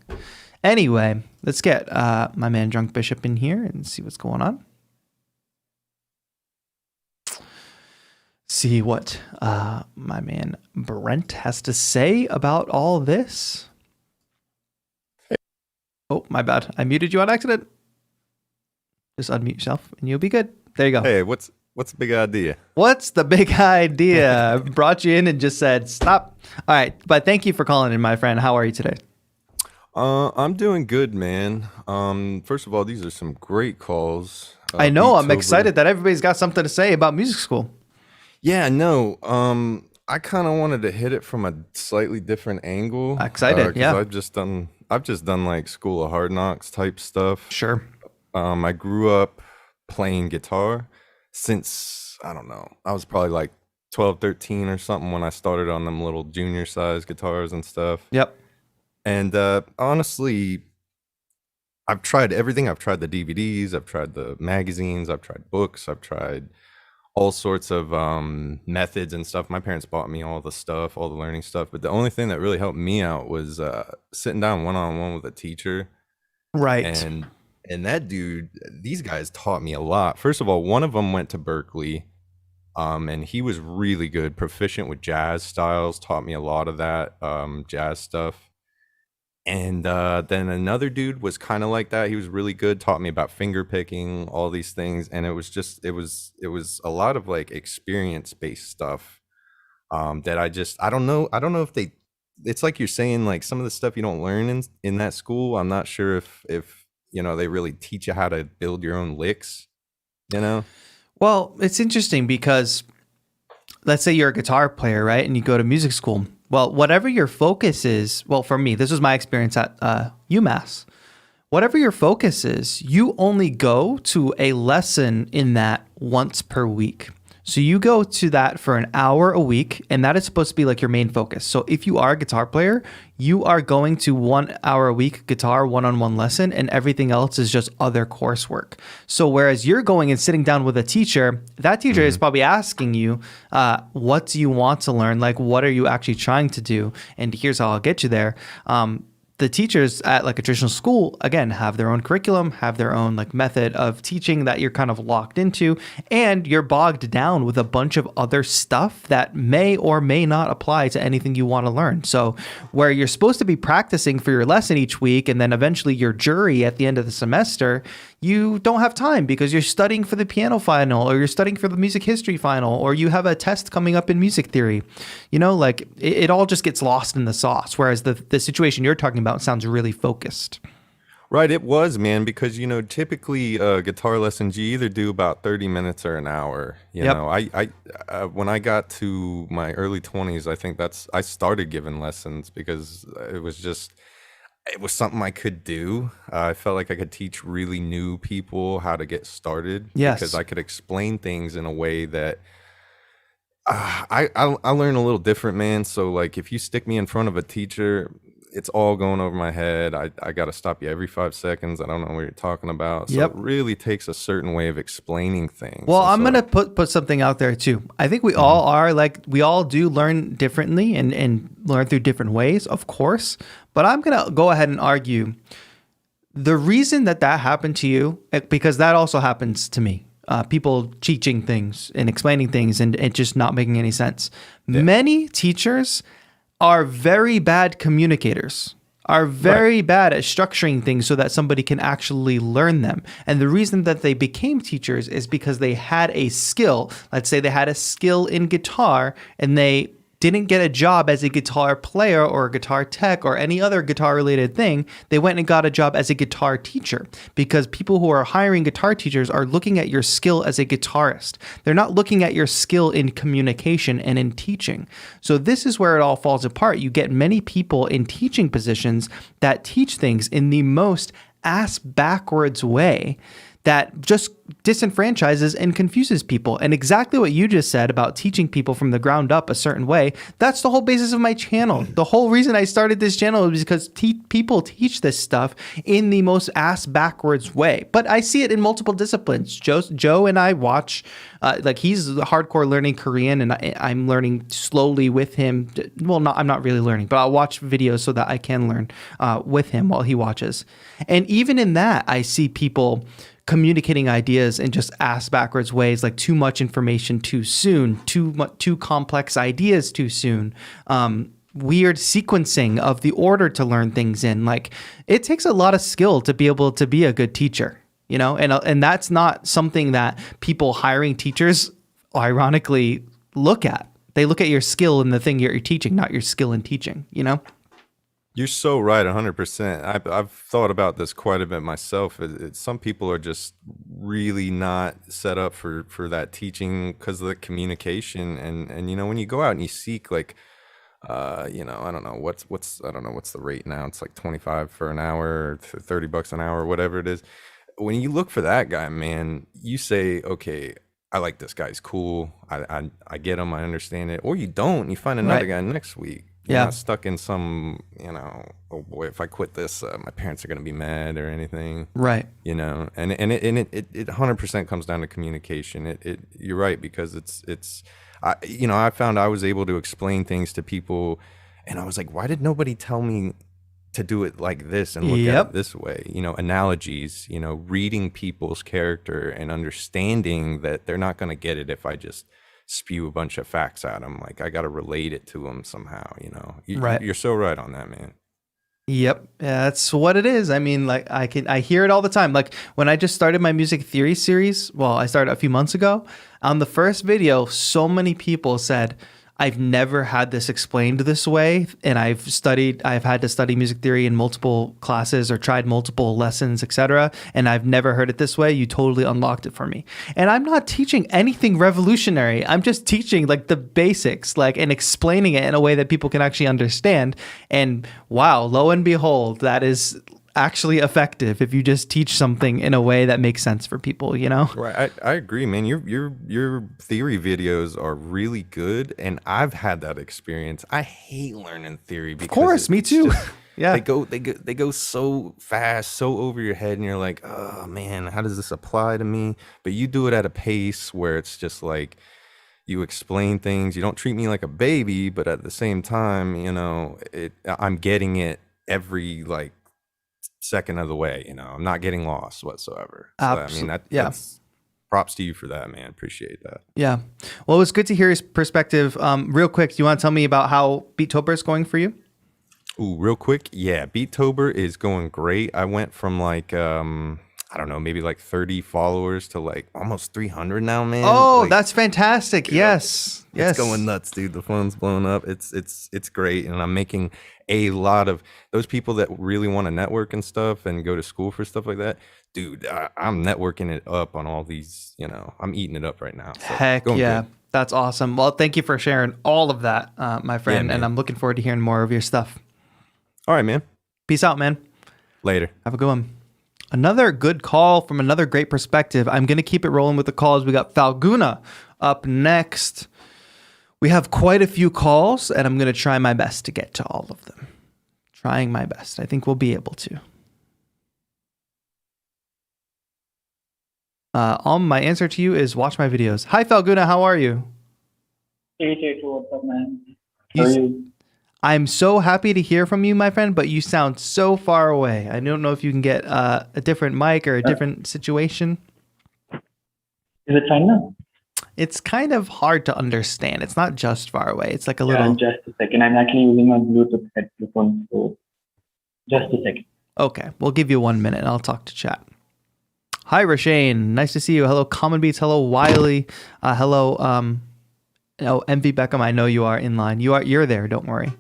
Anyway, let's get my man Drunk Bishop in here and see what's going on. See what my man Brent has to say about all this. Oh, my bad. I muted you on accident. Just unmute yourself and you'll be good. There you go. Hey, what's the big idea? What's the big idea? Brought you in and just said, stop. All right. But thank you for calling in, my friend. How are you today? I'm doing good, man. First of all, these are some great calls. I know. I'm Beattober. excited that everybody's got something to say about music school. Yeah, no. I kind of wanted to hit it from a slightly different angle. Excited, 'cause yeah. I've just done like School of Hard Knocks type stuff. Sure. I grew up playing guitar since, I don't know, I was probably like 12, 13 or something when I started on them little junior size guitars and stuff. Yep. And honestly, I've tried everything. I've tried the DVDs, I've tried the magazines, I've tried books, I've tried all sorts of methods and stuff. My parents bought me all the stuff, all the learning stuff. But the only thing that really helped me out was sitting down one-on-one with a teacher. Right. And that dude, these guys taught me a lot. First of all, one of them went to Berkeley, and he was really good, proficient with jazz styles, taught me a lot of that jazz stuff. And then another dude was kind of like that. He was really good, taught me about finger picking, all these things. And it was a lot of like experience-based stuff that I don't know if it's like you're saying, like some of the stuff you don't learn in that school. I'm not sure if they really teach you how to build your own licks, Well, it's interesting because let's say you're a guitar player, right? And you go to music school. Well, whatever your focus is, well, for me, this was my experience at UMass. Whatever your focus is, you only go to a lesson in that once per week. So you go to that for an hour a week, and that is supposed to be like your main focus. So if you are a guitar player, you are going to 1 hour a week guitar one-on-one lesson, and everything else is just other coursework. So whereas you're going and sitting down with a teacher, that teacher is probably asking you, what do you want to learn? Like, what are you actually trying to do? And here's how I'll get you there. the teachers at like a traditional school, again, have their own curriculum, have their own like method of teaching that you're kind of locked into, and you're bogged down with a bunch of other stuff that may or may not apply to anything you want to learn. So where you're supposed to be practicing for your lesson each week and then eventually your jury at the end of the semester, you don't have time because you're studying for the piano final, or you're studying for the music history final, or you have a test coming up in music theory. Like it all just gets lost in the sauce. Whereas the situation you're talking about sounds really focused. Right, it was, man, because typically guitar lessons you either do about 30 minutes or an hour. I when I got to my early 20s, I think I started giving lessons because it was something I could do. I felt like I could teach really new people how to get started. Yes. Because I could explain things in a way that I learn a little different, man. So like if you stick me in front of a teacher, it's all going over my head. I got to stop you every 5 seconds. I don't know what you're talking about. So Yep. It really takes a certain way of explaining things. Well, And I'm so- going to put something out there too. I think we all are like, we all do learn differently and learn through different ways, of course. But I'm going to go ahead and argue the reason that happened to you, because that also happens to me. People teaching things and explaining things and it just not making any sense. Yeah. Many teachers are very bad communicators, are very bad at structuring things so that somebody can actually learn them. And the reason that they became teachers is because they had a skill. Let's say they had a skill in guitar and they didn't get a job as a guitar player or a guitar tech or any other guitar related thing. They went and got a job as a guitar teacher, because people who are hiring guitar teachers are looking at your skill as a guitarist. They're not looking at your skill in communication and in teaching. So this is where it all falls apart. You get many people in teaching positions that teach things in the most ass backwards way that just disenfranchises and confuses people. And exactly what you just said about teaching people from the ground up a certain way, that's the whole basis of my channel. The whole reason I started this channel is because people teach this stuff in the most ass backwards way. But I see it in multiple disciplines. Joe and I watch, like he's hardcore learning Korean and I'm learning slowly with him. Well, I'm not really learning, but I'll watch videos so that I can learn with him while he watches. And even in that, I see people communicating ideas in just ass backwards ways, like too much information too soon, too complex ideas too soon, weird sequencing of the order to learn things in. Like it takes a lot of skill to be able to be a good teacher, and that's not something that people hiring teachers ironically look at. They look at your skill in the thing you're teaching, not your skill in teaching, You're so right, 100%. I've thought about this quite a bit myself. Some people are just really not set up for that teaching because of the communication. And when you go out and you seek like, I don't know what's the rate now. It's like 25 for an hour, $30 an hour, whatever it is. When you look for that guy, man, you say, okay, I like this guy. He's cool. I get him. I understand it. Or you don't. You find another guy next week. You're not stuck in some, oh boy, if I quit this, my parents are going to be mad or anything. Right. And it 100% comes down to communication. You're right, because I found I was able to explain things to people and I was like, why did nobody tell me to do it like this and look at it this way? Analogies, reading people's character and understanding that they're not going to get it if I just spew a bunch of facts at them. Like I got to relate it to them somehow, Right. You're so right on that, man. Yep. Yeah, that's what it is. I mean, like I hear it all the time. Like when I just started my music theory series, I started a few months ago, on the first video, so many people said, I've never had this explained this way. And I've had to study music theory in multiple classes or tried multiple lessons, etc. And I've never heard it this way. You totally unlocked it for me. And I'm not teaching anything revolutionary. I'm just teaching like the basics, and explaining it in a way that people can actually understand. And wow, lo and behold, that is actually effective if you just teach something in a way that makes sense for people, Right. I agree, man. Your theory videos are really good, and I've had that experience. I hate learning theory because of course, me too. Yeah. They go so fast, so over your head, and you're like, oh man, how does this apply to me? But you do it at a pace where it's just like you explain things. You don't treat me like a baby, but at the same time, I'm getting it every like second of the way. You know, I'm not getting lost whatsoever. So I mean, that's props to you for that, man. Appreciate that. Yeah. Well, it was good to hear his perspective. Real quick, do you want to tell me about how Beattober is going for you? Ooh, real quick. Yeah, Beattober is going great. I went from like, I don't know, maybe like 30 followers to like almost 300 now, man. Oh, like, that's fantastic. Yes. It's going nuts, dude. The phone's blowing up. It's great. And I'm making a lot of those people that really want to network and stuff and go to school for stuff like that. Dude, I'm networking it up on all these, you know, I'm eating it up right now. So Heck yeah. Good. That's awesome. Well, thank you for sharing all of that, my friend. And I'm looking forward to hearing more of your stuff. All right, man. Peace out, man. Later. Have a good one. Another good call from another great perspective. I'm going to keep it rolling with the calls. We got Falguna up next. We have quite a few calls, and I'm going to try my best to get to all of them. Trying my best. I think we'll be able to. My answer to you is watch my videos. Hi, Falguna. How are you? Hey, TAETRO, what's up, man? How are you? I'm so happy to hear from you, my friend, but you sound so far away. I don't know if you can get a different mic or a different situation. Is it fine now? It's kind of hard to understand. It's not just far away. It's like a little... Just a second. I'm actually using my Bluetooth headphone, so just a second. Okay, we'll give you 1 minute and I'll talk to chat. Hi, Rashane. Nice to see you. Hello, Common Beats. Hello, Wiley. Hello, MV Beckham. I know you are in line. You're there. Don't worry.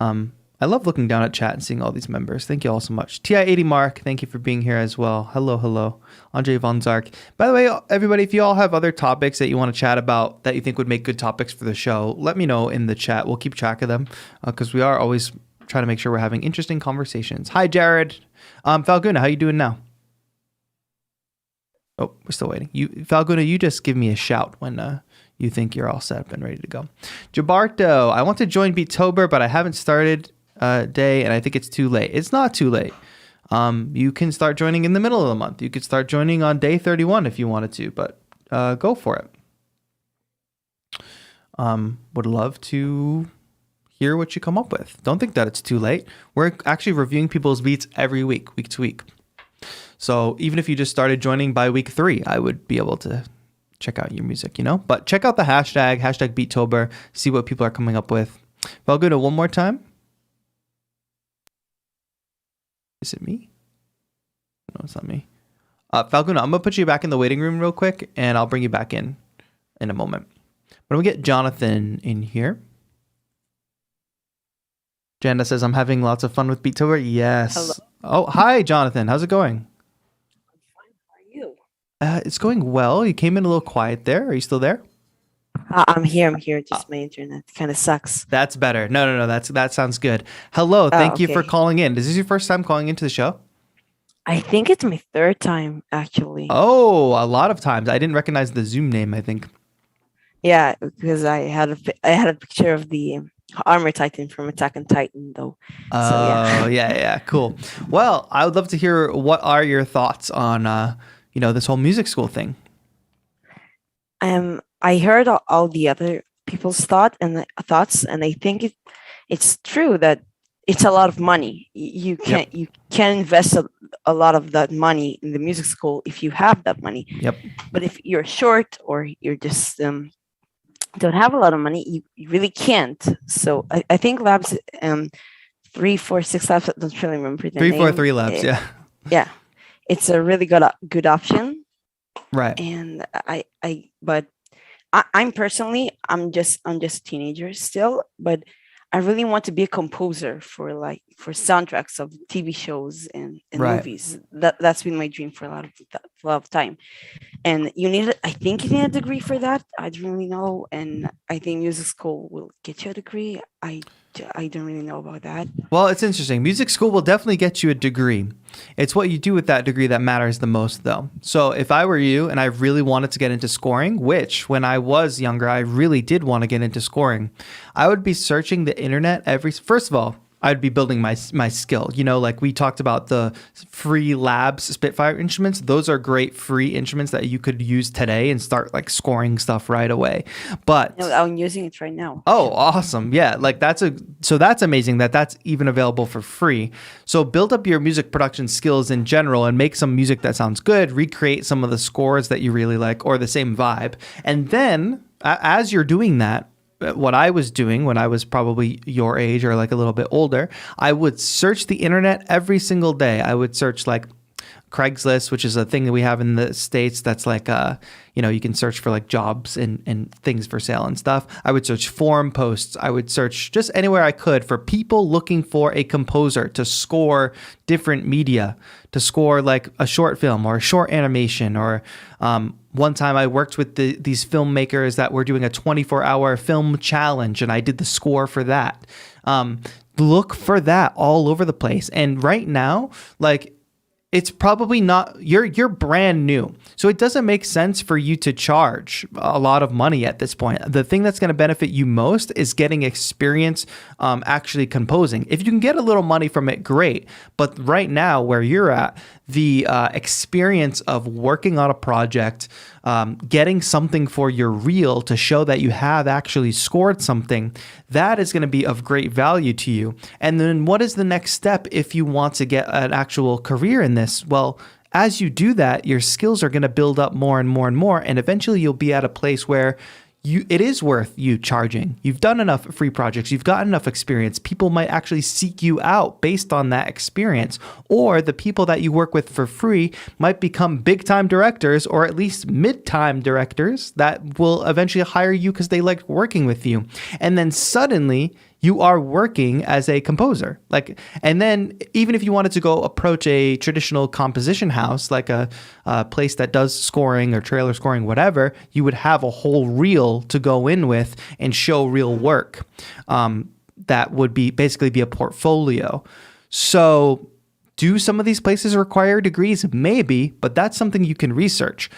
I love looking down at chat and seeing all these members. Thank you all so much. TI80 Mark, thank you for being here as well. Hello. Andre Von Zark. By the way, everybody, if you all have other topics that you want to chat about that you think would make good topics for the show, let me know in the chat. We'll keep track of them because we are always trying to make sure we're having interesting conversations. Hi, Jared. Falguna, how you doing now? Oh, we're still waiting. Falguna, you just give me a shout when you think you're all set up and ready to go. Jabarto, I want to join Beattober, but I haven't started day, and I think it's too late. It's not too late. You can start joining in the middle of the month. You could start joining on day 31 if you wanted to, but go for it. Would love to hear what you come up with. Don't think that it's too late. We're actually reviewing people's beats every week to week. So even if you just started joining by week 3, I would be able to check out your music, you know? But check out the hashtag Beattober, see what people are coming up with. Falguna, one more time. Is it me? No, it's not me. Falguna, I'm going to put you back in the waiting room real quick, and I'll bring you back in a moment. But we get Jonathan in here. Jana says, I'm having lots of fun with Beattober. Yes. Hello. Oh, hi, Jonathan. How's it going? It's going well. You came in a little quiet there. Are you still there? I'm here. Just my internet kind of sucks. That's better. No. That sounds good. Hello. Thank you for okay. calling in. Is this your first time calling into the show? I think it's my 3rd time, actually. Oh, a lot of times. I didn't recognize the Zoom name, I think. Yeah, because I had a picture of the Armor Titan from Attack on Titan, though. Oh, yeah. Cool. Well, I would love to hear what are your thoughts on this whole music school thing. I heard all the other people's thoughts, and I think it's true that it's a lot of money. You can invest a lot of that money in the music school if you have that money. Yep. But if you're short or you're just don't have a lot of money, you really can't. So I think Labs 346 Labs, I don't really remember the 343 Labs, yeah. Yeah. It's a really good option. Right. And I'm personally, I'm just a teenager still, but I really want to be a composer for soundtracks of TV shows and movies. That's been my dream for a lot of time. And I think you need a degree for that. I don't really know. And I think music school will get you a degree. I don't really know about that. Well, it's interesting. Music school will definitely get you a degree. It's what you do with that degree that matters the most, though. So if I were you and I really wanted to get into scoring, which when I was younger, I really did want to get into scoring, I would be searching the internet first of all, I'd be building my skill. You know, like we talked about the free Labs Spitfire instruments. Those are great free instruments that you could use today and start like scoring stuff right away. But No, I'm using it right now. oh, awesome. Yeah, like that's amazing that that's even available for free. So build up your music production skills in general and make some music that sounds good, recreate some of the scores that you really like or the same vibe. And then as you're doing that, what I was doing when I was probably your age or like a little bit older, I would search the internet every single day. I would search like Craigslist, which is a thing that we have in the States that's like, you can search for like jobs and things for sale and stuff. I would search forum posts. I would search just anywhere I could for people looking for a composer to score different media, to score like a short film or a short animation. Or one time I worked with these filmmakers that were doing a 24-hour film challenge, and I did the score for that. Look for that all over the place. And right now, like, it's probably not, you're brand new. So it doesn't make sense for you to charge a lot of money at this point. The thing that's going to benefit you most is getting experience actually composing. If you can get a little money from it, great. But right now where you're at, the experience of working on a project, getting something for your reel to show that you have actually scored something, that is going to be of great value to you. And then what is the next step if you want to get an actual career in this? Well, as you do that, your skills are going to build up more and more and more. And eventually you'll be at a place where it is worth you charging. You've done enough free projects. You've got enough experience. People might actually seek you out based on that experience. Or the people that you work with for free might become big time directors or at least mid time directors that will eventually hire you because they like working with you. And then suddenly you are working as a composer. And then even if you wanted to go approach a traditional composition house, like a place that does scoring or trailer scoring, whatever, you would have a whole reel to go in with and show real work. That would basically be a portfolio. So do some of these places require degrees? Maybe, but that's something you can research.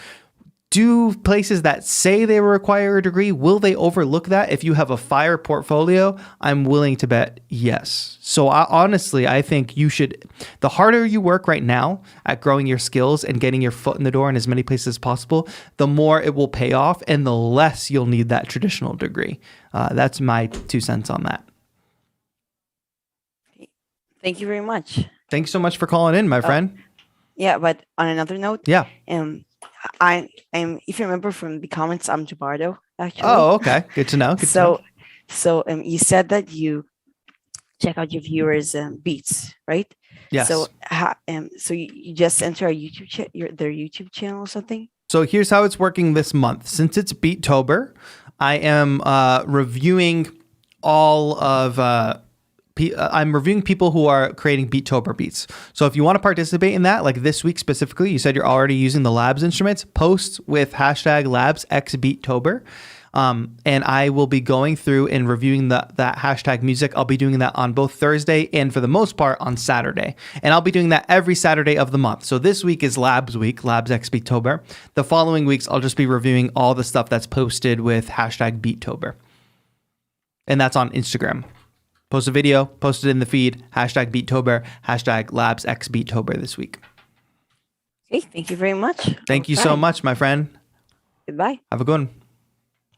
Do places that say they require a degree, will they overlook that if you have a fire portfolio? I'm willing to bet yes. So honestly, I think you should, the harder you work right now at growing your skills and getting your foot in the door in as many places as possible, the more it will pay off and the less you'll need that traditional degree. That's my 2 cents on that. Thank you very much. Thanks so much for calling in, my friend. Yeah, but on another note, Yeah. I am. If you remember from the comments, I'm Jabardo, actually. Oh, okay. Good to know. Good to know. So you said that you check out your viewers' beats, right? Yes. So so you just enter a YouTube their YouTube channel or something. So here's how it's working this month. Since it's Beattober, I am reviewing all of. I'm reviewing people who are creating Beattober beats. So if you want to participate in that, like this week specifically, you said you're already using the Labs instruments, post with hashtag LabsXBeattober. And I will be going through and reviewing that hashtag music. I'll be doing that on both Thursday and for the most part on Saturday. And I'll be doing that every Saturday of the month. So this week is Labs week, LabsXBeattober. The following weeks, I'll just be reviewing all the stuff that's posted with hashtag Beattober. And that's on Instagram. Post a video, post it in the feed, hashtag Beattober, hashtag LabsXBeattober this week. Okay, thank you very much. Thank you so much, my friend. Goodbye. Have a good one.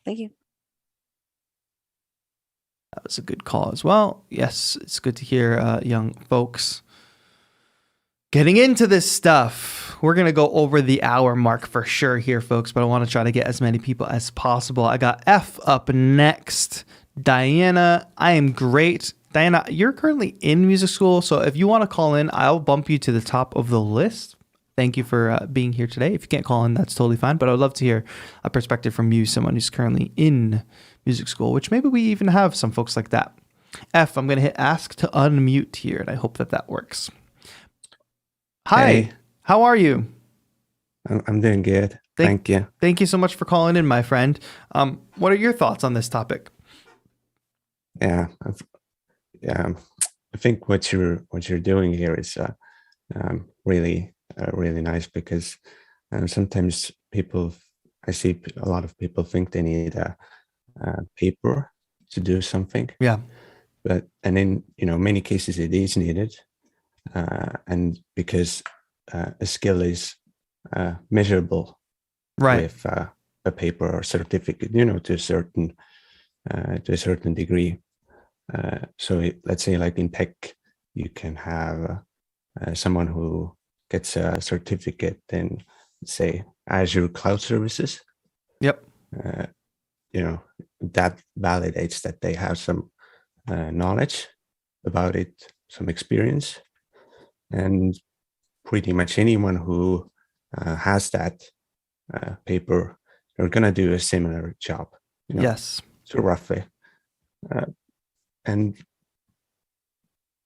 Thank you. That was a good call as well. Yes, it's good to hear young folks getting into this stuff. We're going to go over the hour mark for sure here, folks, but I want to try to get as many people as possible. I got F up next. Diana, I am great. Diana, you're currently in music school, so if you want to call in, I'll bump you to the top of the list. Thank you for being here today. If you can't call in, that's totally fine, but I would love to hear a perspective from you, someone who's currently in music school, which maybe we even have some folks like that. F, I'm going to hit ask to unmute here, and I hope that works. Hi, Hey. How are you? I'm doing good. Thank you. Thank you so much for calling in, my friend. What are your thoughts on this topic? Yeah, I think what you're doing here is really nice because sometimes I see a lot of people think they need a paper to do something. Yeah. and in many cases it is needed, and because a skill is measurable Right. with a paper or certificate, to a certain degree. So let's say like in tech, you can have someone who gets a certificate in, say, Azure Cloud Services. Yep. That validates that they have some knowledge about it, some experience, and pretty much anyone who has that paper, they're going to do a similar job. Yes. So roughly. And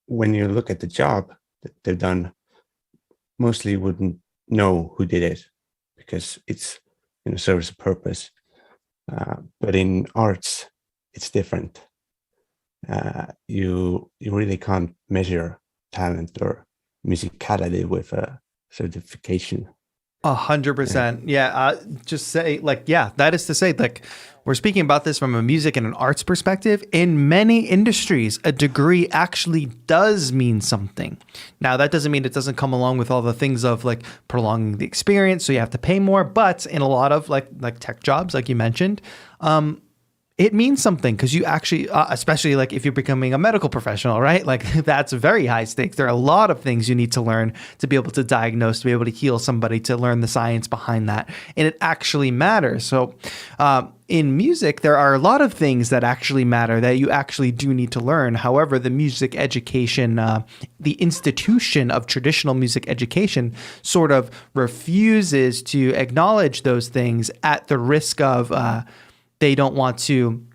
when you look at the job that they've done, mostly wouldn't know who did it because it's serves a purpose. But in arts, it's different. You really can't measure talent or musicality with a certification. 100%. Yeah. Just say that is to say, like, we're speaking about this from a music and an arts perspective. In many industries, a degree actually does mean something. Now, that doesn't mean it doesn't come along with all the things of like prolonging the experience, so you have to pay more. But in a lot of like tech jobs, like you mentioned, it means something because you actually, especially like if you're becoming a medical professional, right? Like that's very high stakes. There are a lot of things you need to learn to be able to diagnose, to be able to heal somebody, to learn the science behind that. And it actually matters. So in music, there are a lot of things that actually matter that you actually do need to learn. However, the music education, the institution of traditional music education sort of refuses to acknowledge those things at the risk of, they don't want to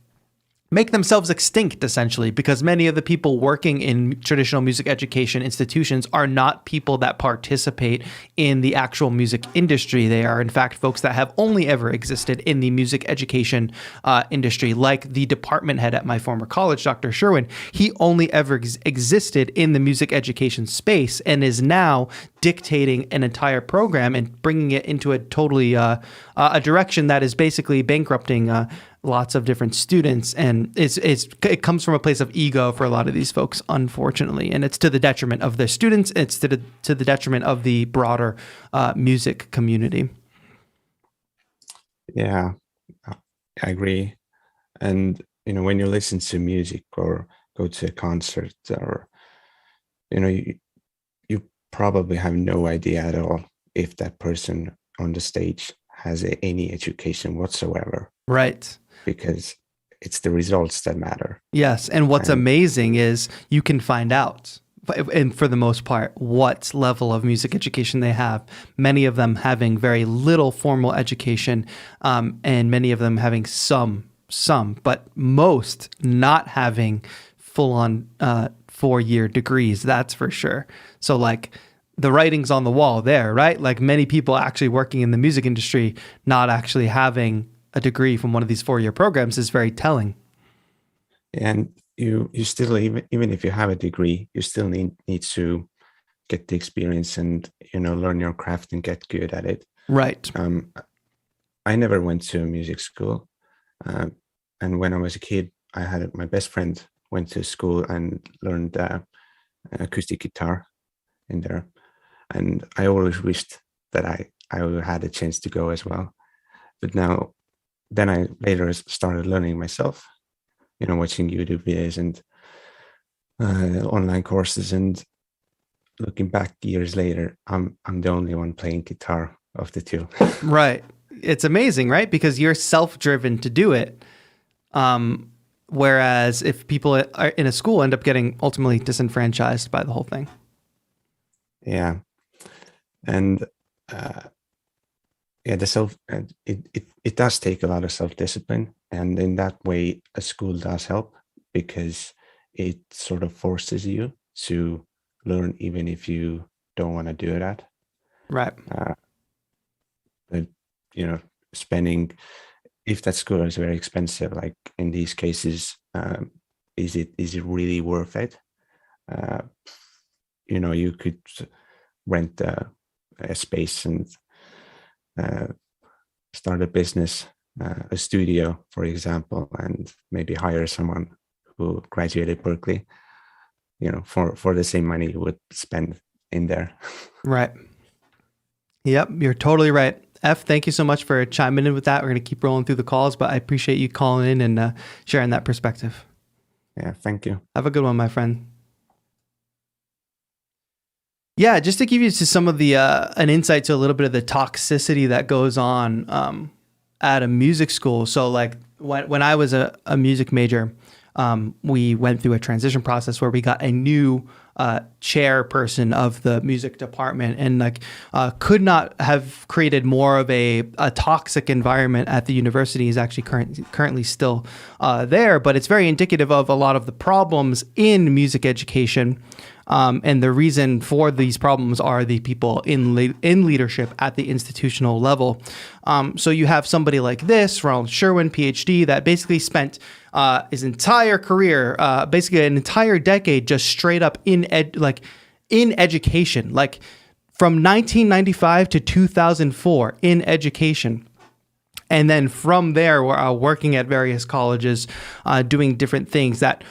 make themselves extinct, essentially, because many of the people working in traditional music education institutions are not people that participate in the actual music industry. They are, in fact, folks that have only ever existed in the music education industry, like the department head at my former college, Dr. Sherwin. He only ever existed in the music education space and is now dictating an entire program and bringing it into a totally a direction that is basically bankrupting lots of different students, and it comes from a place of ego for a lot of these folks, unfortunately, and it's to the detriment of the students. It's to the detriment of the broader music community. Yeah, I agree. And when you listen to music or go to a concert, or you probably have no idea at all if that person on the stage has any education whatsoever. Right. Because it's the results that matter. Yes. And what's amazing is you can find out, and for the most part, what level of music education they have. Many of them having very little formal education, and many of them having some, but most not having full-on 4-year degrees. That's for sure. So like the writing's on the wall there, right? Like many people actually working in the music industry, not actually having a degree from one of these 4-year programs is very telling. And you still, even if you have a degree, you still need to get the experience and learn your craft and get good at it. Right. I never went to a music school, and when I was a kid, I had my best friend went to school and learned acoustic guitar in there, and I always wished that I had a chance to go as well. But then I later started learning myself, watching YouTube videos and online courses. And looking back years later, I'm the only one playing guitar of the two. Right. It's amazing, right? Because you're self-driven to do it. Whereas if people are in a school end up getting ultimately disenfranchised by the whole thing. Yeah. And it does take a lot of self-discipline, and in that way a school does help because it sort of forces you to learn even if you don't want to do that. Right. But spending, if that school is very expensive, like in these cases, is it really worth it? You could rent a space and start a business, a studio, for example, and maybe hire someone who graduated Berkeley, for the same money you would spend in there. Right. Yep, you're totally right. F, thank you so much for chiming in with that. We're going to keep rolling through the calls, but I appreciate you calling in and sharing that perspective. Yeah, thank you. Have a good one, my friend. Yeah, just to give you some of the an insight to a little bit of the toxicity that goes on at a music school. So like when I was a music major, we went through a transition process where we got a new chairperson of the music department, and like could not have created more of a toxic environment at the university. He's actually currently still there, but it's very indicative of a lot of the problems in music education. And the reason for these problems are the people in leadership at the institutional level. So you have somebody like this, Ronald Sherwin, PhD, that basically spent his entire career, basically an entire decade, just straight up in education, like from 1995 to 2004 in education. And then from there, we're working at various colleges, doing different things that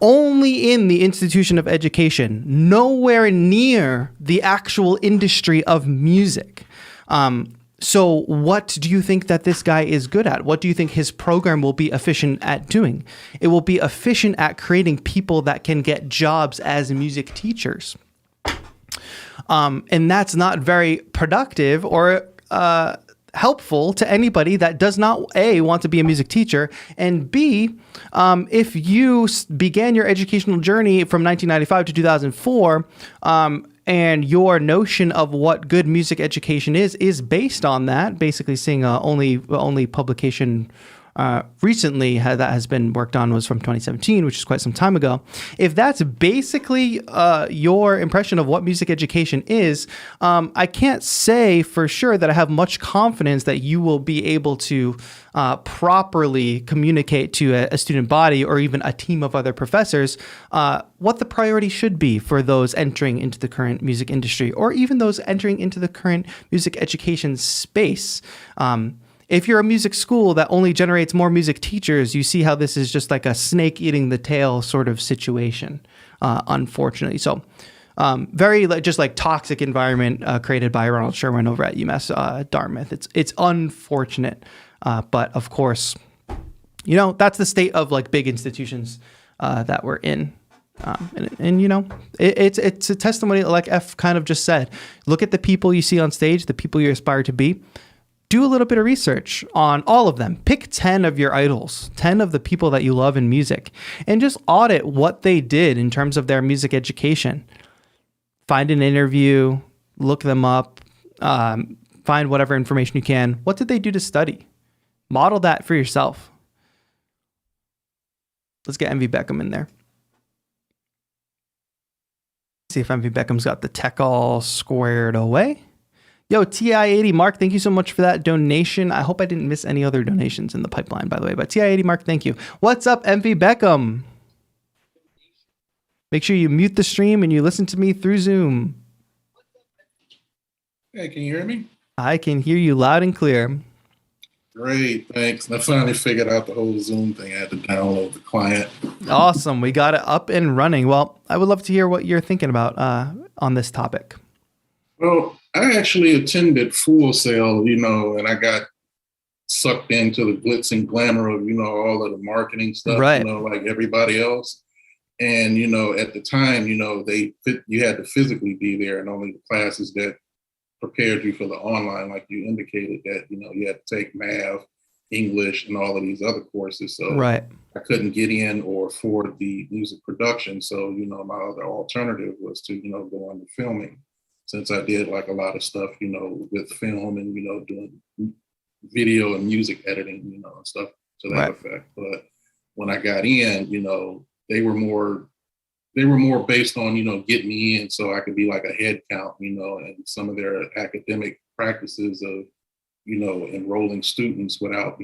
only in the institution of education, nowhere near the actual industry of music. So what do you think that this guy is good at? What do you think his program will be efficient at doing? It will be efficient at creating people that can get jobs as music teachers. And that's not very productive or helpful to anybody that does not A, want to be a music teacher, and B, if you began your educational journey from 1995 to 2004, and your notion of what good music education is based on that, basically seeing only publication recently that has been worked on was from 2017, which is quite some time ago. If that's basically your impression of what music education is, I can't say for sure that I have much confidence that you will be able to properly communicate to a student body or even a team of other professors what the priority should be for those entering into the current music industry, or even those entering into the current music education space. If you're a music school that only generates more music teachers, you see how this is just like a snake eating the tail sort of situation, unfortunately. So very just like toxic environment created by Ronald Sherwin over at UMass Dartmouth. It's unfortunate, but of course, that's the state of like big institutions that we're in. And it's a testimony, like F kind of just said. Look at the people you see on stage, the people you aspire to be. Do a little bit of research on all of them. Pick 10 of your idols, 10 of the people that you love in music, and just audit what they did in terms of their music education. Find an interview, look them up, find whatever information you can. What did they do to study? Model that for yourself. Let's get MV Beckham in there. See if MV Beckham's got the tech all squared away. Yo, TI80 Mark, thank you so much for that donation. I hope I didn't miss any other donations in the pipeline, by the way. But TI80 Mark, thank you. What's up, MV Beckham? Make sure you mute the stream and you listen to me through Zoom. Hey, can you hear me? I can hear you loud and clear. Great, thanks. I finally figured out the whole Zoom thing. I had to download the client. Awesome. We got it up and running. Well, I would love to hear what you're thinking about on this topic. Well, I actually attended Full Sail, and I got sucked into the glitz and glamour of, all of the marketing stuff, right. Like everybody else. And, at the time, you had to physically be there, and only the classes that prepared you for the online, like you indicated, that, you had to take math, English, and all of these other courses. So right. I couldn't get in or afford the music production. So, my other alternative was to, go into filming, since I did like a lot of stuff, with film and, doing video and music editing, and stuff to that right. effect. But when I got in, they were more based on, getting me in so I could be like a head count, and some of their academic practices of, enrolling students without,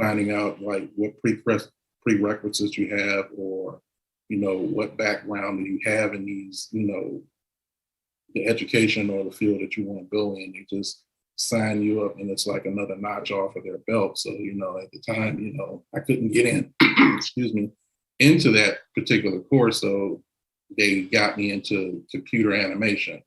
finding out like what prerequisites you have, or, what background do you have in these, the education or the field that you want to go in. They just sign you up, and it's like another notch off of their belt. So, at the time, I couldn't get in, excuse me. into that particular course. So they got me into computer animation.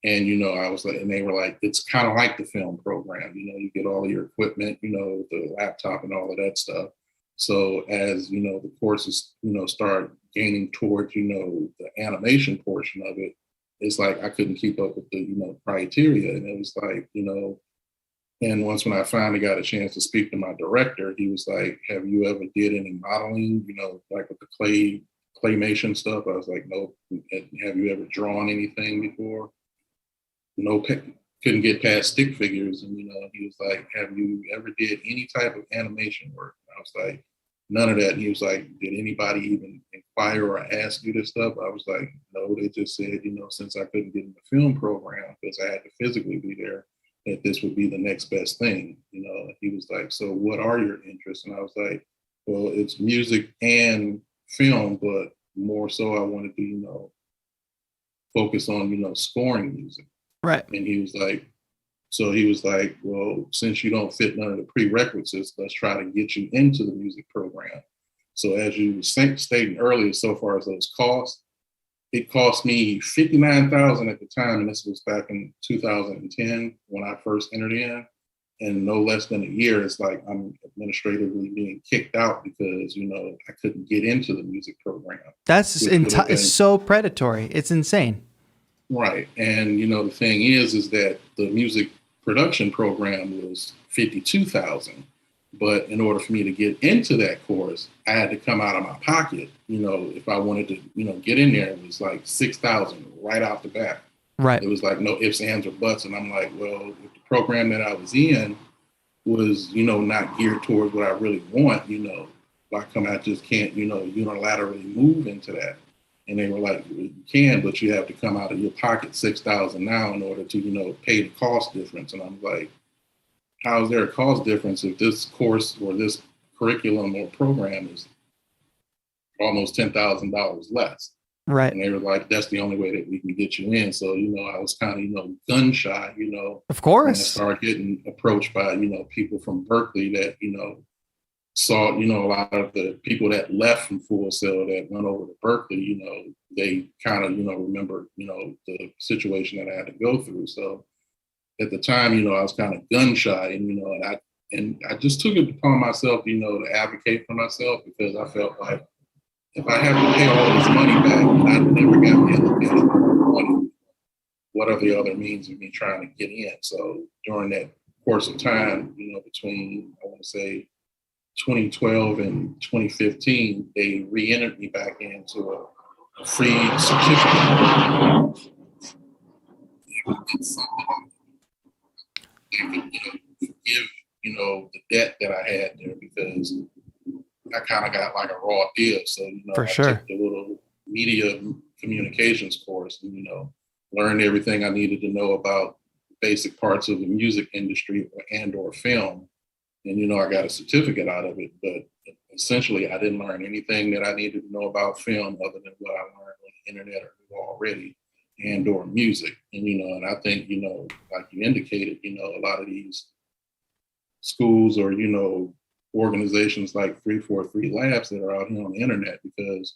And, I was like, and they were like, it's kind of like the film program, you get all of your equipment, the laptop and all of that stuff. So as, the courses, start gaining towards, the animation portion of it, it's like I couldn't keep up with the, criteria. And it was like, and once when I finally got a chance to speak to my director, he was like, have you ever did any modeling, like with the claymation stuff? I was like, nope. Have you ever drawn anything before? Couldn't get past stick figures. And, he was like, have you ever did any type of animation work? And I was like, none of that. And he was like, did anybody even inquire or ask you this stuff? I was like, no, they just said, since I couldn't get in the film program because I had to physically be there, that this would be the next best thing. He was like, so what are your interests? And I was like, well, it's music and film, but more so I wanted to, focus on, scoring music. Right. And he was like, well, since you don't fit none of the prerequisites, let's try to get you into the music program. So as you were stating earlier, so far as those costs, it cost me $59,000 at the time, and this was back in 2010 when I first entered in. And no less than a year, it's like I'm administratively being kicked out because, I couldn't get into the music program. That's so predatory. It's insane. Right. And, the thing is that the music production program was $52,000. But in order for me to get into that course, I had to come out of my pocket. If I wanted to, get in there, it was like $6,000 right off the bat. Right. It was like no ifs, ands, or buts. And I'm like, well, if the program that I was in was, not geared towards what I really want, if I come out, just can't, unilaterally move into that. And they were like, well, you can, but you have to come out of your pocket $6,000 now in order to, pay the cost difference. And I'm like, how is there a cost difference if this course or this curriculum or program is almost $10,000 less? Right. And they were like, that's the only way that we can get you in. So, I was kind of, gun shy, Of course. when I started getting approached by, people from Berkeley that, saw, a lot of the people that left from Full Sail that went over to Berkeley, they kind of, remember, the situation that I had to go through. So at the time, I was kind of gun shy and I just took it upon myself, to advocate for myself because I felt like if I have to pay all this money back and I never got the education, what are the other means of me trying to get in? So during that course of time, between, I want to say, 2012 and 2015, they re-entered me back into a free certificate. Forgive, the debt that I had there because I kind of got like a raw deal. So, For I sure. took the little media communications course and, learned everything I needed to know about basic parts of the music industry and or film. And, I got a certificate out of it, but essentially I didn't learn anything that I needed to know about film other than what I learned on the internet or knew already and or music. And, and I think, like you indicated, a lot of these schools or, organizations like 343 Labs that are out here on the internet, because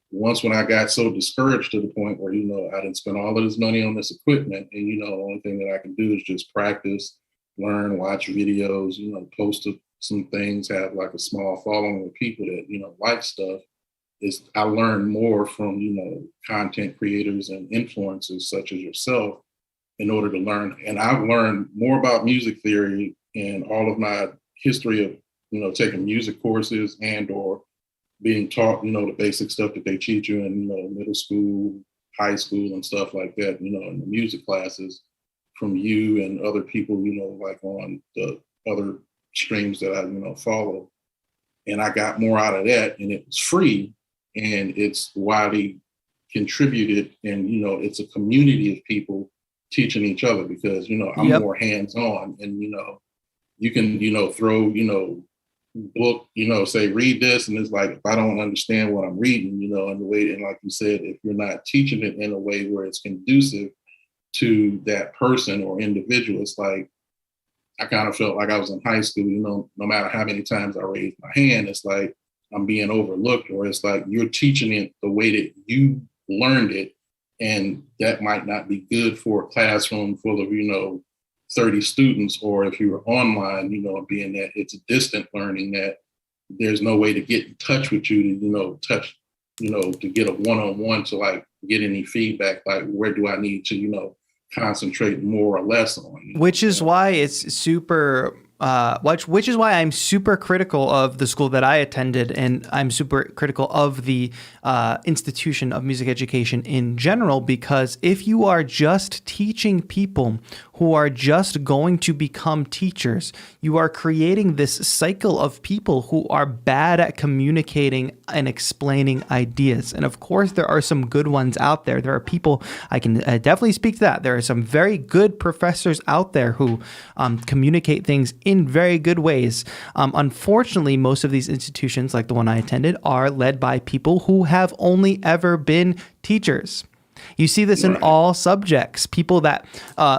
once when I got so discouraged to the point where, I didn't spend all of this money on this equipment and, the only thing that I can do is just practice, learn, watch videos, post some things, have like a small following of people that, like stuff. I learned more from, content creators and influencers such as yourself in order to learn. And I've learned more about music theory and all of my history of, taking music courses and or being taught, the basic stuff that they teach you in, middle school, high school and stuff like that, in the music classes from you and other people, like on the other streams that I, follow. And I got more out of that and it was free and it's widely contributed and, it's a community of people teaching each other because, I'm Yep. more hands-on and, you can, throw, book, say read this, and it's like if I don't understand what I'm reading, in the way, and like you said, if you're not teaching it in a way where it's conducive to that person or individual, it's like I kind of felt like I was in high school, no matter how many times I raised my hand, it's like I'm being overlooked, or it's like you're teaching it the way that you learned it, and that might not be good for a classroom full of 30 students, or if you were online, being that it's distant learning, that there's no way to get in touch with you to to get a one-on-one to like get any feedback, like where do I need to concentrate more or less on. Which is why it's super which is why I'm super critical of the school that I attended, and I'm super critical of the institution of music education in general, because if you are just teaching people who are just going to become teachers, you are creating this cycle of people who are bad at communicating and explaining ideas. And of course, there are some good ones out there. There are people, I can definitely speak to that. There are some very good professors out there who communicate things in very good ways. Unfortunately, most of these institutions, like the one I attended, are led by people who have only ever been teachers. You see this in all subjects. People that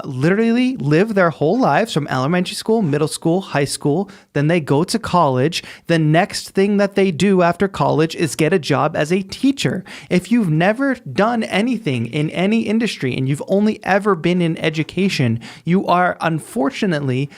literally live their whole lives from elementary school, middle school, high school, then they go to college. The next thing that they do after college is get a job as a teacher. If you've never done anything in any industry and you've only ever been in education, you are unfortunately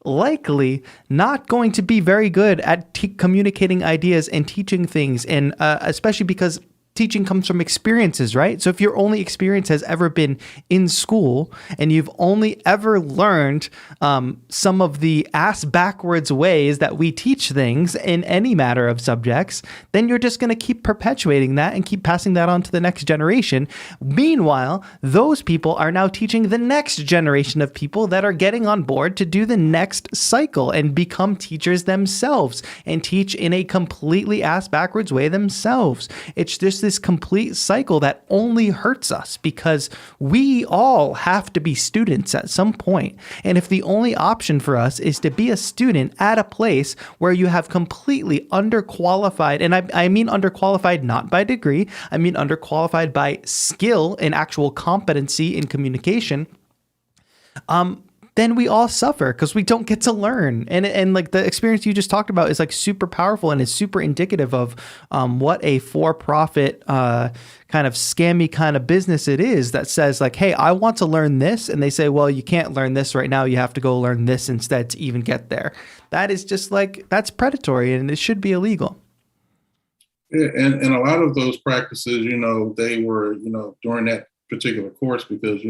likely not going to be very good at communicating ideas and teaching things, and especially because teaching comes from experiences, right? So if your only experience has ever been in school and you've only ever learned some of the ass backwards ways that we teach things in any matter of subjects, then you're just going to keep perpetuating that and keep passing that on to the next generation. Meanwhile, those people are now teaching the next generation of people that are getting on board to do the next cycle and become teachers themselves and teach in a completely ass backwards way themselves. It's just this complete cycle that only hurts us, because we all have to be students at some point. And if the only option for us is to be a student at a place where you have completely underqualified, and I mean underqualified not by degree, I mean underqualified by skill and actual competency in communication, then we all suffer because we don't get to learn. And like the experience you just talked about is like super powerful, and is super indicative of what a for-profit kind of scammy kind of business it is, that says like, hey, I want to learn this. And they say, well, you can't learn this right now. You have to go learn this instead to even get there. That is just like, that's predatory, and it should be illegal. Yeah, and a lot of those practices, they were, during that particular course, because,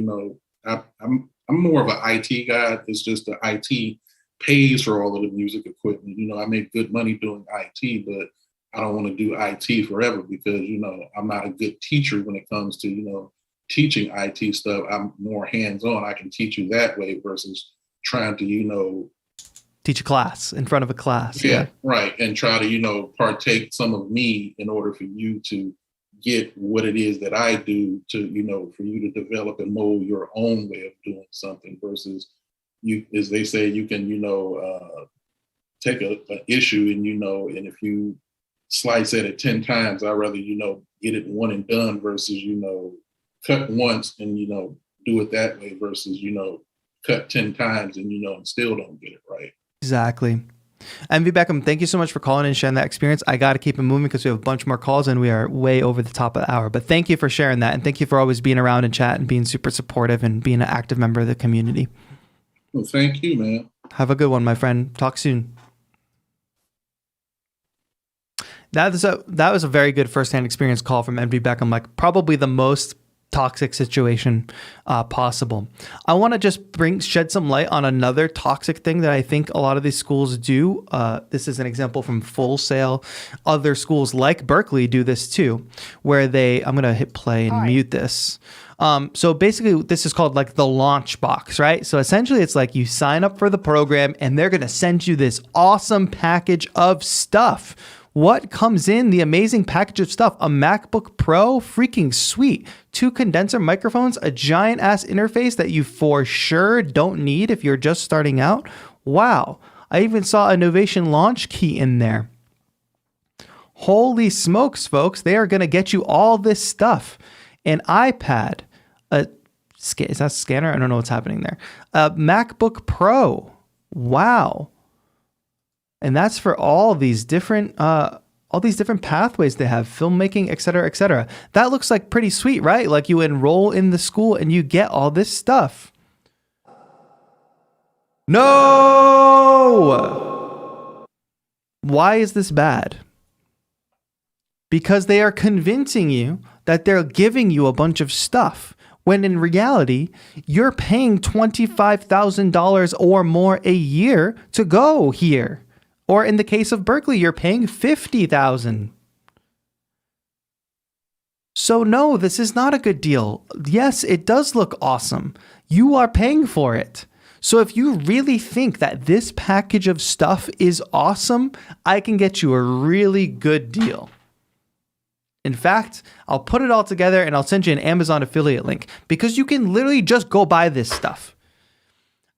I'm more of an IT guy. It's just the IT pays for all of the music equipment. I make good money doing IT, but I don't want to do IT forever because, I'm not a good teacher when it comes to, teaching IT stuff. I'm more hands-on. I can teach you that way versus trying to, teach a class in front of a class. Yeah, right. And try to, partake some of me in order for you to get what it is that I do to, for you to develop and mold your own way of doing something, versus you, as they say, you can, take an issue and, and if you slice at it 10 times, I'd rather, get it one and done versus, cut once and, do it that way versus, cut 10 times and, and still don't get it right. Exactly. MV Beckham, thank you so much for calling and sharing that experience. I got to keep it moving because we have a bunch more calls and we are way over the top of the hour. But thank you for sharing that. And thank you for always being around and chat and being super supportive and being an active member of the community. Well, thank you, man. Have a good one, my friend. Talk soon. That was a very good firsthand experience call from MV Beckham, like probably the most toxic situation possible. I want to just shed some light on another toxic thing that I think a lot of these schools do. This is an example from Full Sail. Other schools like Berkeley do this too, where I'm going to hit play and mute this. So basically this is called like the launch box, right? So essentially it's like you sign up for the program and they're going to send you this awesome package of stuff. What comes in the amazing package of stuff? A MacBook Pro, freaking sweet. 2 condenser microphones, a giant ass interface that you for sure don't need if you're just starting out. Wow. I even saw a Novation launch key in there. Holy smokes, folks. They are going to get you all this stuff. An iPad, is that a scanner? I don't know what's happening there. A MacBook Pro. Wow. And that's for all these different all these different pathways they have, filmmaking, et cetera, et cetera. That looks like pretty sweet, right? Like you enroll in the school and you get all this stuff. No! Why is this bad? Because they are convincing you that they're giving you a bunch of stuff, when in reality, you're paying $25,000 or more a year to go here. Or in the case of Berkeley, you're paying $50,000. So no, this is not a good deal. Yes, it does look awesome. You are paying for it. So if you really think that this package of stuff is awesome, I can get you a really good deal. In fact, I'll put it all together and I'll send you an Amazon affiliate link because you can literally just go buy this stuff.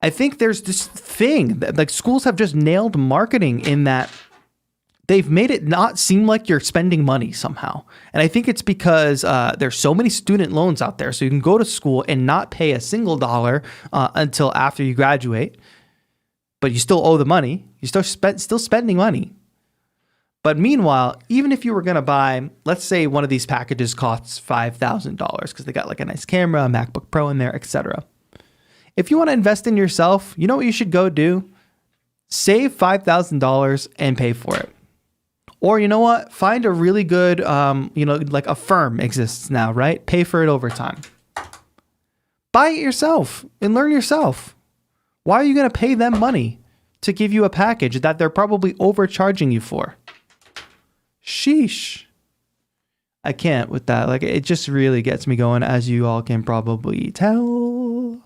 I think there's this thing that like schools have just nailed marketing in that they've made it not seem like you're spending money somehow. And I think it's because there's so many student loans out there. So you can go to school and not pay a single dollar until after you graduate, but you still owe the money. You're still spending money. But meanwhile, even if you were going to buy, let's say one of these packages costs $5,000 because they got like a nice camera, a MacBook Pro in there, etc. If you want to invest in yourself, you know what you should go do? Save $5,000 and pay for it. Or you know what? Find a really good, like a firm exists now, right? Pay for it over time. Buy it yourself and learn yourself. Why are you going to pay them money to give you a package that they're probably overcharging you for? Sheesh. I can't with that. Like, it just really gets me going, as you all can probably tell.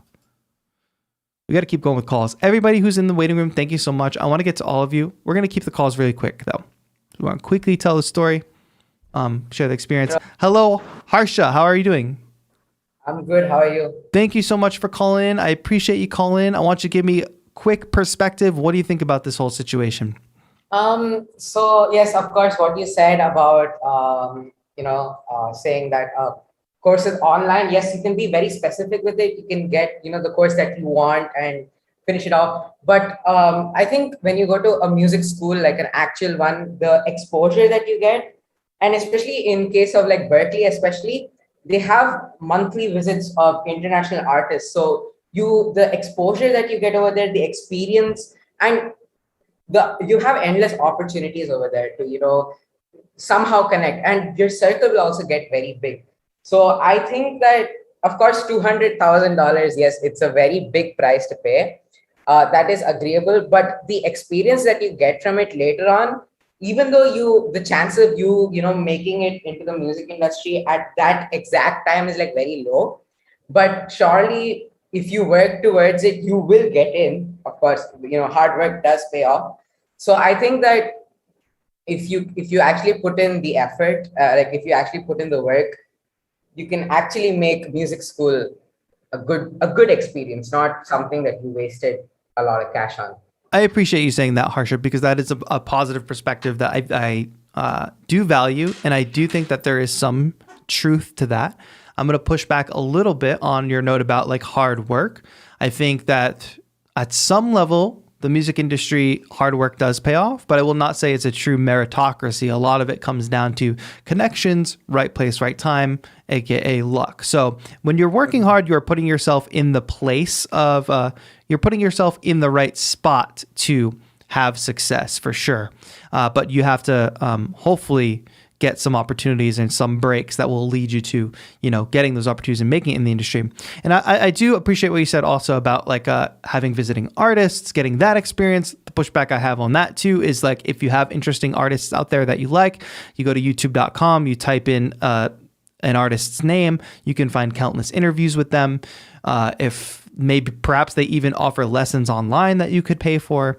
We got to keep going with calls. Everybody who's in the waiting room, thank you so much. I want to get to all of you. We're going to keep the calls really quick, though. We want to quickly tell the story, share the experience. Hello, Harsha. How are you doing? I'm good. How are you? Thank you so much for calling in. I appreciate you calling in. I want you to give me a quick perspective. What do you think about this whole situation? So yes, of course, what you said about, saying that courses online, yes, you can be very specific with it. You can get, the course that you want and finish it off. But I think when you go to a music school, like an actual one, the exposure that you get, and especially in case of like Berkeley, especially, they have monthly visits of international artists. So the exposure that you get over there, the experience, and you have endless opportunities over there to, somehow connect, and your circle will also get very big. So I think that, of course, $200,000, yes, it's a very big price to pay. That is agreeable, but the experience that you get from it later on, even though the chance of you making it into the music industry at that exact time is like very low, but surely if you work towards it, you will get in. Of course, hard work does pay off. So I think that if you actually put in the effort, if you actually put in the work, you can actually make music school a good experience, not something that you wasted a lot of cash on. I appreciate you saying that, Harsha, because that is a positive perspective that I do value, and I do think that there is some truth to that. I'm going to push back a little bit on your note about like hard work. I think that at some level, the music industry, hard work does pay off, but I will not say it's a true meritocracy. A lot of it comes down to connections, right place, right time, aka luck. So when you're working hard, you're putting yourself in the place of, you're putting yourself in the right spot to have success for sure. But you have to hopefully get some opportunities and some breaks that will lead you to, getting those opportunities and making it in the industry. And I do appreciate what you said also about like having visiting artists, getting that experience. The pushback I have on that too is like, if you have interesting artists out there that you like, you go to youtube.com, you type in an artist's name, you can find countless interviews with them. Perhaps they even offer lessons online that you could pay for.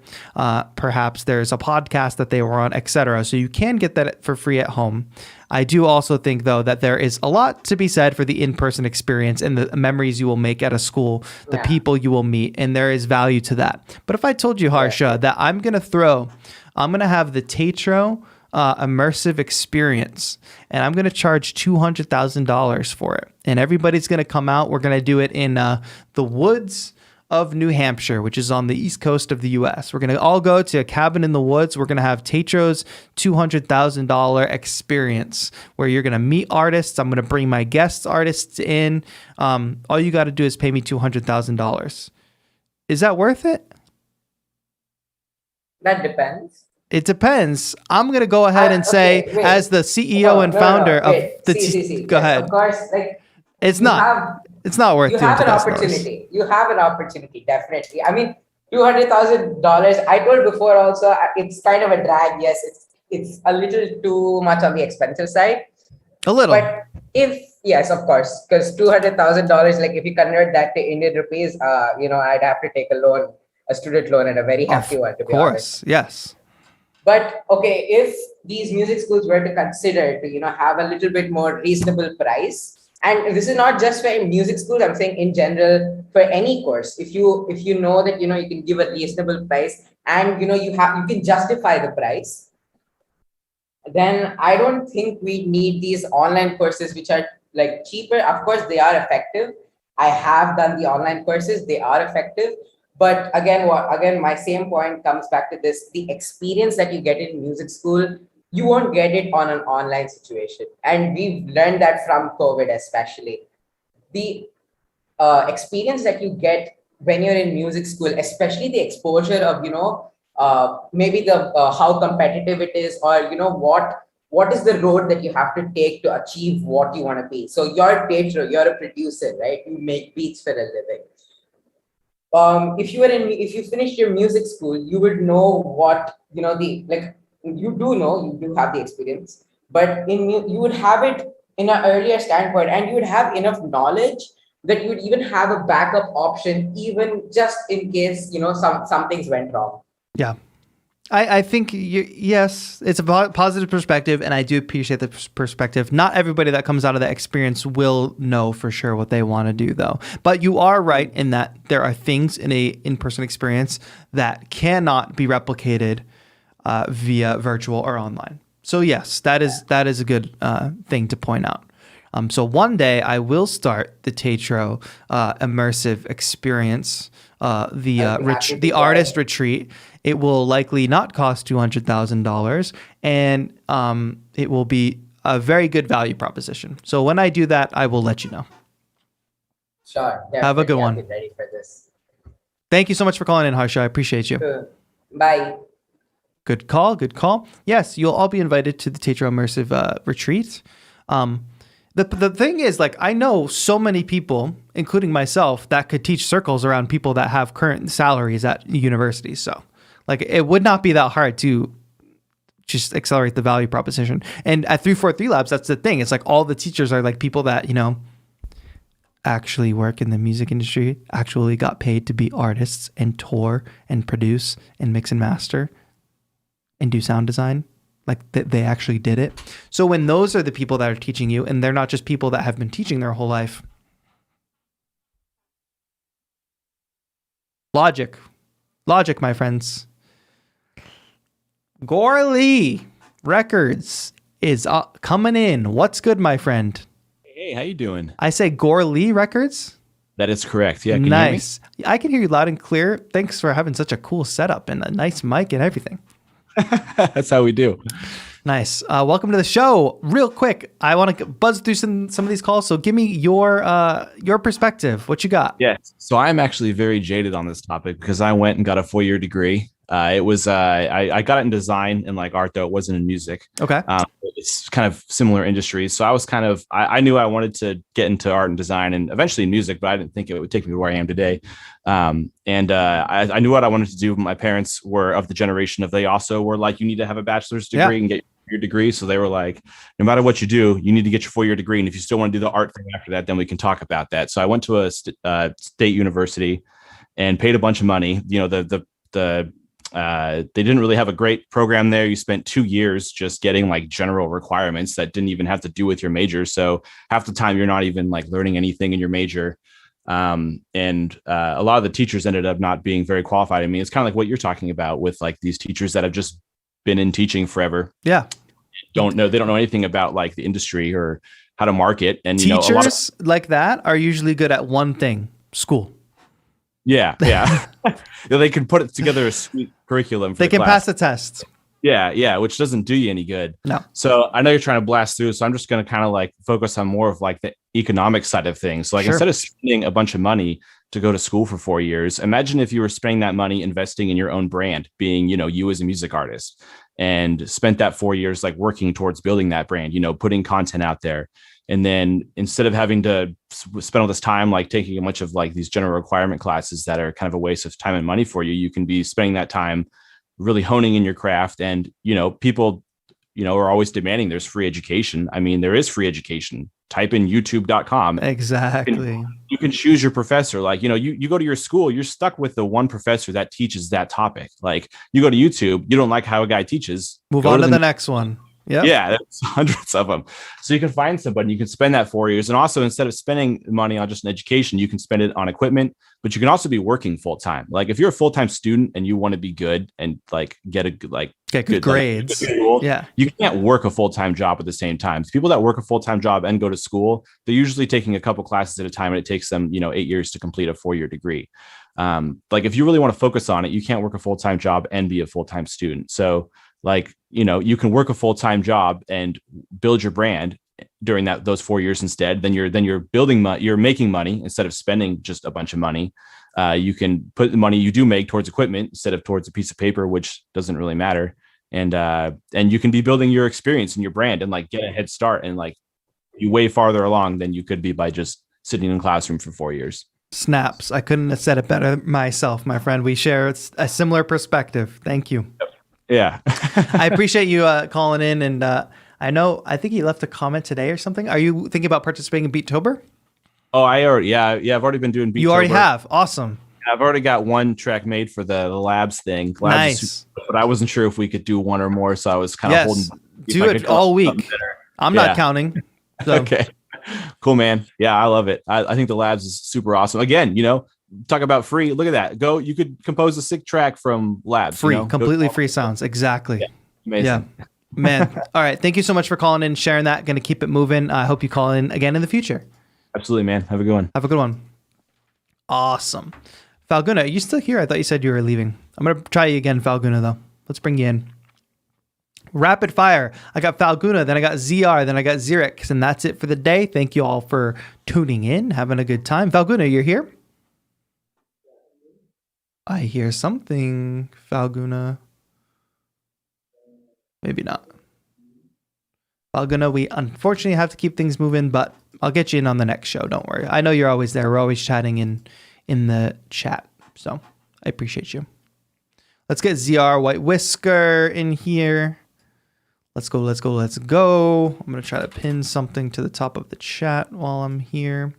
Perhaps there's a podcast that they were on, etc. So you can get that for free at home. I do also think, though, that there is a lot to be said for the in-person experience and the memories you will make at a school, the people you will meet, and there is value to that. But if I told you, Harsha, that I'm going to have the TAETRO immersive experience, and I'm going to charge $200,000 for it. And everybody's going to come out. We're going to do it in the woods of New Hampshire, which is on the east coast of the US. We're going to all go to a cabin in the woods. We're going to have TAETRO's $200,000 experience where you're going to meet artists. I'm going to bring my guest artists in. All you got to do is pay me $200,000. Is that worth it? That depends. It depends. I'm going to go ahead and say, wait. as the CEO and founder of the Go ahead. Of course, like It's not worth you have an $200,000. opportunity. You have an opportunity, definitely. I mean, $200,000. I told before also, it's kind of a drag. Yes, it's a little too much on the expensive side. A little. But yes, of course, because $200,000, like if you convert that to Indian rupees, I'd have to take a student loan, and a very hefty one, to be honest. Of course, yes. But okay, if these music schools were to consider to, have a little bit more reasonable price, and this is not just for music schools, I'm saying in general for any course, if you know that, you can give a reasonable price and, you can justify the price, then I don't think we need these online courses, which are like cheaper. Of course, they are effective. I have done the online courses. They are effective. But again, my same point comes back to this: the experience that you get in music school, you won't get it on an online situation. And we've learned that from COVID, especially. The experience that you get when you're in music school, especially the exposure of, maybe the how competitive it is, or, what is the road that you have to take to achieve what you want to be. So you're TAETRO, you're a producer, right? You make beats for a living. If you finished your music school, you would know what, you do have the experience, but you would have it in an earlier standpoint, and you would have enough knowledge that you would even have a backup option, even just in case, some things went wrong. Yeah. I think, yes, it's a positive perspective, and I do appreciate the perspective. Not everybody that comes out of that experience will know for sure what they want to do, though. But you are right in that there are things in a in-person experience that cannot be replicated via virtual or online. So yes, that is a good thing to point out. So one day I will start the TAETRO immersive experience, the artist retreat. It will likely not cost $200,000, and it will be a very good value proposition. So when I do that, I will let you know. Sure. Have a good one. I'll be ready for this. Thank you so much for calling in, Harsha. I appreciate you. Good. Bye. Good call. Good call. Yes, you'll all be invited to the TAETRO immersive retreat. The thing is, like, I know so many people, including myself, that could teach circles around people that have current salaries at universities. So, like, it would not be that hard to just accelerate the value proposition. And at 343 Labs, that's the thing. It's like all the teachers are like people that, actually work in the music industry, actually got paid to be artists and tour and produce and mix and master and do sound design. Like they actually did it. So when those are the people that are teaching you, and they're not just people that have been teaching their whole life. Logic, my friends. Gorley Records is coming in. What's good, my friend? Hey, how you doing? I say Gorley Records. That is correct. Yeah, can nice. You hear me? I can hear you loud and clear. Thanks for having such a cool setup and a nice mic and everything. That's how we do. Nice. Welcome to the show. Real quick, I want to buzz through some of these calls. So give me your perspective. What you got? Yes. So I'm actually very jaded on this topic because I went and got a 4-year degree. It was I got it in design and like art, though it wasn't in music. Okay. It's kind of similar industries. So I was I knew I wanted to get into art and design and eventually music, but I didn't think it would take me to where I am today. I knew what I wanted to do. My parents were of the generation of, they also were like, you need to have a bachelor's degree and get your degree. So they were like, no matter what you do, you need to get your 4-year degree. And if you still want to do the art thing after that, then we can talk about that. So I went to a state university and paid a bunch of money. They didn't really have a great program there. You spent 2 years just getting like general requirements that didn't even have to do with your major. So half the time you're not even like learning anything in your major. A lot of the teachers ended up not being very qualified. I mean, it's kind of like what you're talking about with like these teachers that have just been in teaching forever. Yeah. They don't know anything about like the industry or how to market. And teachers like that are usually good at one thing: school. Yeah. Yeah. They can put it together a sweet curriculum. They can pass the test. Yeah, which doesn't do you any good. No. So I know you're trying to blast through, so I'm just going to kind of like focus on more of like the economic side of things. So like instead of spending a bunch of money to go to school for 4 years, imagine if you were spending that money investing in your own brand, being, you as a music artist, and spent that 4 years like working towards building that brand, putting content out there. And then instead of having to spend all this time like taking a bunch of like these general requirement classes that are kind of a waste of time and money for you, you can be spending that time really honing in your craft. And people are always demanding there's free education. I mean, there is free education. Type in youtube.com. Exactly. You can choose your professor. Like, you go to your school, you're stuck with the one professor that teaches that topic. Like, you go to YouTube, you don't like how a guy teaches, move on to the next one. Yeah, there's hundreds of them. So you can find somebody, you can spend that 4 years. And also, instead of spending money on just an education, you can spend it on equipment, but you can also be working full time. Like if you're a full-time student and you want to be good and like get good grades, you can't work a full-time job at the same time. People that work a full-time job and go to school, they're usually taking a couple classes at a time, and it takes them 8 years to complete a 4-year degree. Like if you really want to focus on it, you can't work a full-time job and be a full-time student. So like, you can work a full-time job and build your brand during those 4 years instead. Then you're building you're making money instead of spending just a bunch of money. You can put the money you do make towards equipment instead of towards a piece of paper, which doesn't really matter. And you can be building your experience and your brand and like get a head start and like you way farther along than you could be by just sitting in a classroom for 4 years. Snaps. I couldn't have said it better myself, my friend. We share a similar perspective. Thank you. Yeah. I appreciate you calling in. And I think you left a comment today or something. Are you thinking about participating in Beattober? Oh, I've already been doing Beattober. You already have? Awesome. I've already got one track made for the Labs thing. Nice. But I wasn't sure if we could do one or more, so I was kind of holding. Do it all week. I'm not counting. So. Okay. Cool, man. Yeah, I love it. I think the Labs is super awesome. Again, talk about free. Look at that. You could compose a sick track from Labs. Free, completely free sounds. Exactly. Yeah. Amazing. Yeah. Man. All right. Thank you so much for calling in, sharing that. Going to keep it moving. I hope you call in again in the future. Absolutely, man. Have a good one. Have a good one. Awesome. Falguna, are you still here? I thought you said you were leaving. I'm going to try you again, Falguna, though. Let's bring you in. Rapid fire. I got Falguna, then I got ZR, then I got Xerix, and that's it for the day. Thank you all for tuning in, having a good time. Falguna, you're here? I hear something, Falguna. Maybe not. Falguna, we unfortunately have to keep things moving, but I'll get you in on the next show. Don't worry. I know you're always there. We're always chatting in the chat, so I appreciate you. Let's get ZR White Whisker in here. Let's go. I'm going to try to pin something to the top of the chat while I'm here.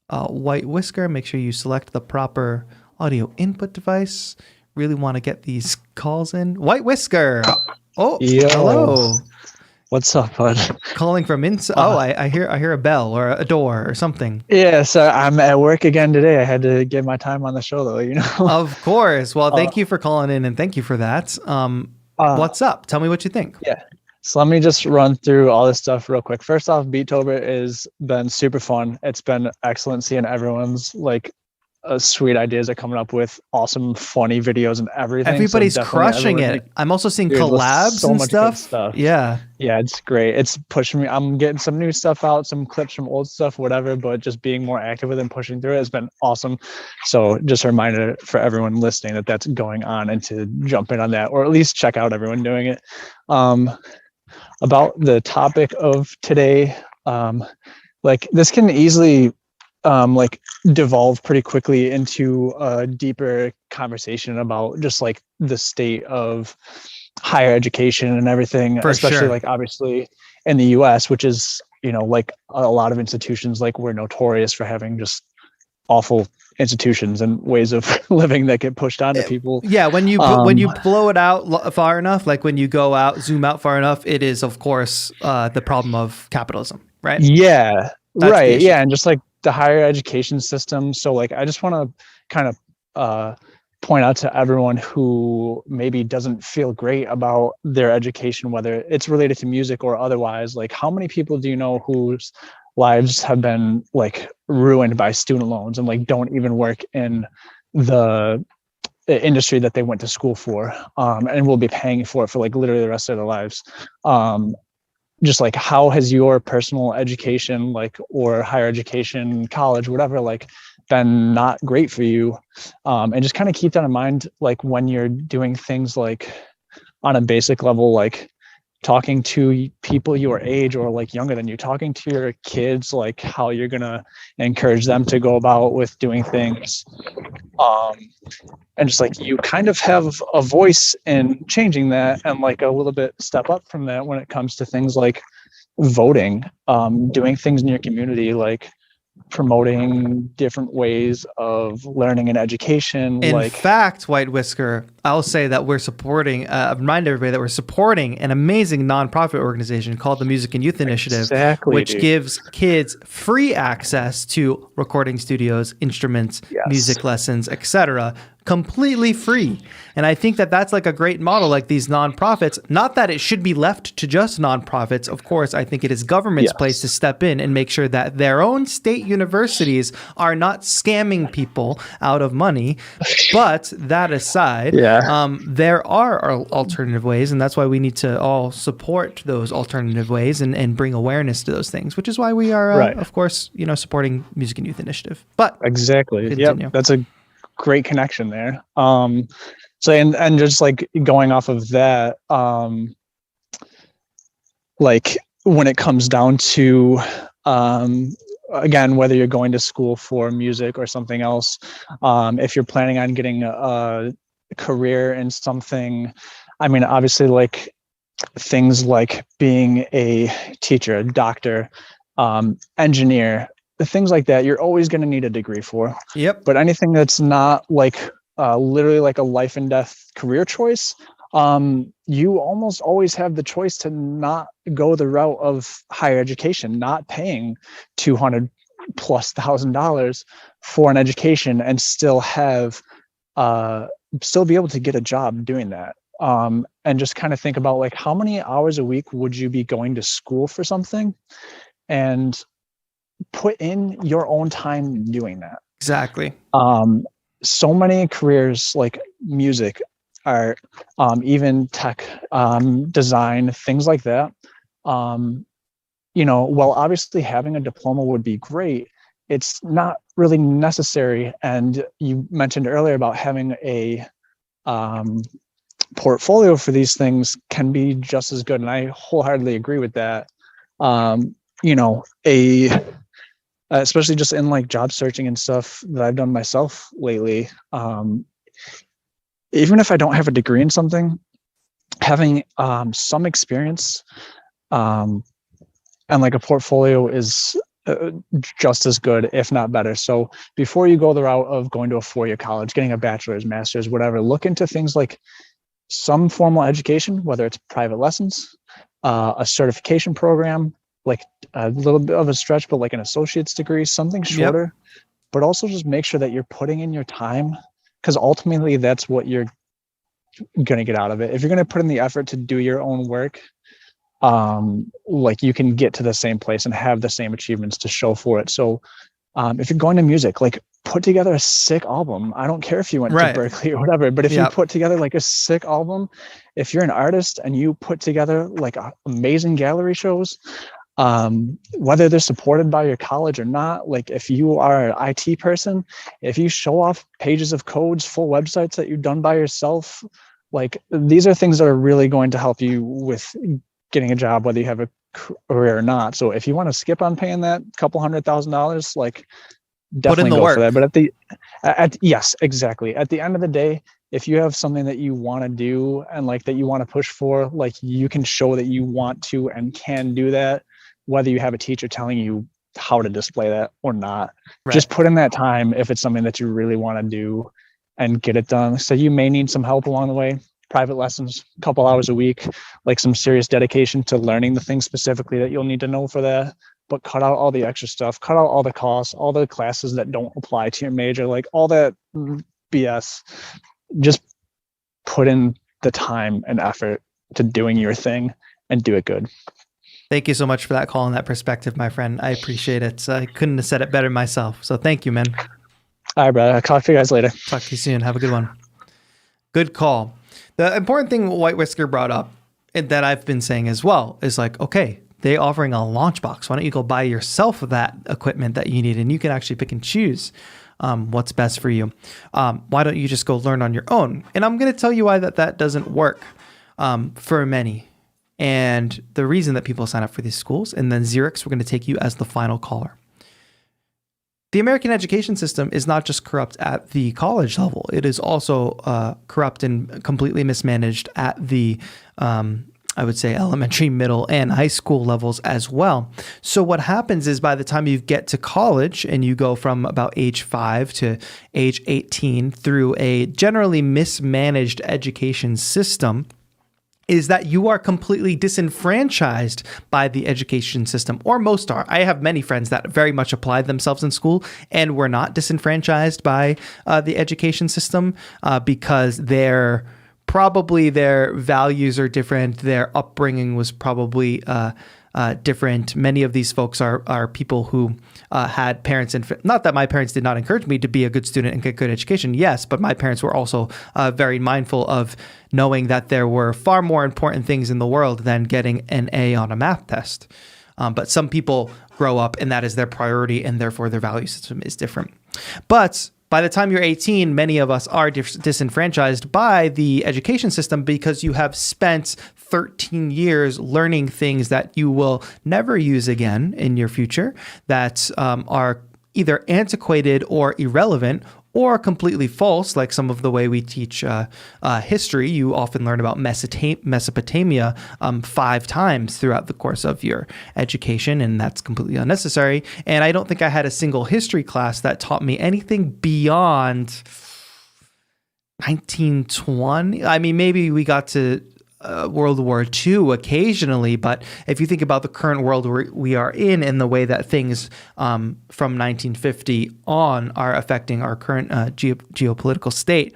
White Whisker, make sure you select the proper audio input device. Really want to get these calls in. White Whisker. Oh, yo. Hello. What's up, bud? Calling from inside. I hear a bell or a door or something. Yeah, so I'm at work again today. I had to get my time on the show, though. Of course. Well, thank you for calling in, and thank you for that. What's up? Tell me what you think. Yeah. So let me just run through all this stuff real quick. First off, Beattober has been super fun. It's been excellent seeing everyone's sweet ideas are coming up with awesome, funny videos and everything. Everybody's crushing it. I'm also seeing collabs and stuff. Yeah, it's great. It's pushing me. I'm getting some new stuff out, some clips from old stuff, whatever. But just being more active with it and pushing through it has been awesome. So just a reminder for everyone listening that that's going on and to jump in on that, or at least check out everyone doing it. About the topic of today, this can easily devolve pretty quickly into a deeper conversation about just the state of higher education and everything, especially obviously in the US, which is, a lot of institutions, we're notorious for having just awful institutions and ways of living that get pushed onto people. Yeah, when you blow it out far enough, when you go out, zoom out far enough, it is of course the problem of capitalism, right? Yeah, right. Yeah, and just the higher education system. So I just want to kind of point out to everyone who maybe doesn't feel great about their education, whether it's related to music or otherwise, how many people do you know whose lives have been like ruined by student loans and like don't even work in the industry that they went to school for, and will be paying for it for like literally the rest of their lives. Just like, how has your personal education, like, or higher education, college, whatever, like been not great for you? And just kind of keep that in mind, like when you're doing things like on a basic level, like talking to people your age or like younger than you, talking to your kids, like how you're gonna encourage them to go about with doing things. And just like you kind of have a voice in changing that, and like a little bit step up from that when it comes to things like voting, doing things in your community, like promoting different ways of learning and education. In Like, fact, White Whisker, I'll say that we're supporting, remind everybody that we're supporting an amazing nonprofit organization called the Music and Youth Initiative, exactly, which dude. gives kids free access to recording studios, instruments, Yes. music lessons, etc., completely free. And I think that that's like a great model, like these nonprofits. Not that it should be left to just nonprofits. Of course, I think it is government's Yes. place to step in and make sure that their own state universities are not scamming people out of money. But that aside, there are alternative ways, and that's why we need to all support those alternative ways and bring awareness to those things, which is why we are, of course, supporting Music and Youth Initiative. But exactly, continue. yep, that's a great connection there. So and just like going off of that, like when it comes down to again, whether you're going to school for music or something else, if you're planning on getting a career in something, I mean, obviously, like things like being a teacher, a doctor, engineer, things like that, you're always going to need a degree for. Yep. But anything that's not like literally like a life and death career choice, you almost always have the choice to not go the route of higher education, not paying $200,000+ for an education, and still have still be able to get a job doing that. And just kind of think about like, how many hours a week would you be going to school for something, and put in your own time doing that. Exactly. So many careers like music, art, even tech, design, things like that. While obviously having a diploma would be great, it's not really necessary. And you mentioned earlier about having a portfolio for these things can be just as good. And I wholeheartedly agree with that. Especially just in like job searching and stuff that I've done myself lately. Even if I don't have a degree in something, having some experience and like a portfolio is just as good, if not better. So before you go the route of going to a 4-year college, getting a bachelor's, master's, whatever, look into things like some formal education, whether it's private lessons, a certification program, like a little bit of a stretch, but like an associate's degree, something shorter. But also just make sure that you're putting in your time, because ultimately that's what you're going to get out of it. If you're going to put in the effort to do your own work, like you can get to the same place and have the same achievements to show for it. So if you're going to music, like put together a sick album. I don't care if you went to Berkeley or whatever, but if you put together like a sick album, if you're an artist and you put together like amazing gallery shows, whether they're supported by your college or not, like if you are an IT person, if you show off pages of codes, full websites that you've done by yourself, like these are things that are really going to help you with getting a job, whether you have a career or not. So if you want to skip on paying that couple $100,000, like definitely go for that. But yes, exactly. At the end of the day, if you have something that you want to do and like that you want to push for, like you can show that you want to and can do that, whether you have a teacher telling you how to display that or not. Just put in that time if it's something that you really want to do and get it done. So you may need some help along the way. Private lessons, a couple hours a week, like some serious dedication to learning the things specifically that you'll need to know for that. But cut out all the extra stuff, cut out all the costs, all the classes that don't apply to your major, like all that BS. Just put in the time and effort to doing your thing and do it good. Thank you so much for that call and that perspective, my friend. I appreciate it. I couldn't have said it better myself. So thank you, man. All right, brother. I'll talk to you guys later. Talk to you soon. Have a good one. Good call. The important thing White Whisker brought up, and that I've been saying as well, is like, okay, they're offering a launch box. Why don't you go buy yourself that equipment that you need, and you can actually pick and choose what's best for you. Why don't you just go learn on your own? And I'm going to tell you why that doesn't work for many. And the reason that people sign up for these schools, and then Xerix, we're going to take you as the final caller. The American education system is not just corrupt at the college level. It is also corrupt and completely mismanaged at the, I would say, elementary, middle, and high school levels as well. So what happens is by the time you get to college and you go from about age 5 to age 18 through a generally mismanaged education system, is that you are completely disenfranchised by the education system, or most are. I have many friends that very much applied themselves in school and were not disenfranchised by the education system because their values are different. Their upbringing was probably different. Many of these folks are people who had parents, and not that my parents did not encourage me to be a good student and get good education. Yes, but my parents were also very mindful of knowing that there were far more important things in the world than getting an A on a math test. But some people grow up and that is their priority, and therefore their value system is different. But by the time you're 18, many of us are disenfranchised by the education system because you have spent 13 years learning things that you will never use again in your future, that are either antiquated or irrelevant, or completely false, like some of the way we teach history. You often learn about Mesopotamia 5 times throughout the course of your education, and that's completely unnecessary. And I don't think I had a single history class that taught me anything beyond 1920. I mean, maybe we got to World War II occasionally, but if you think about the current world we are in and the way that things from 1950 on are affecting our current geopolitical state,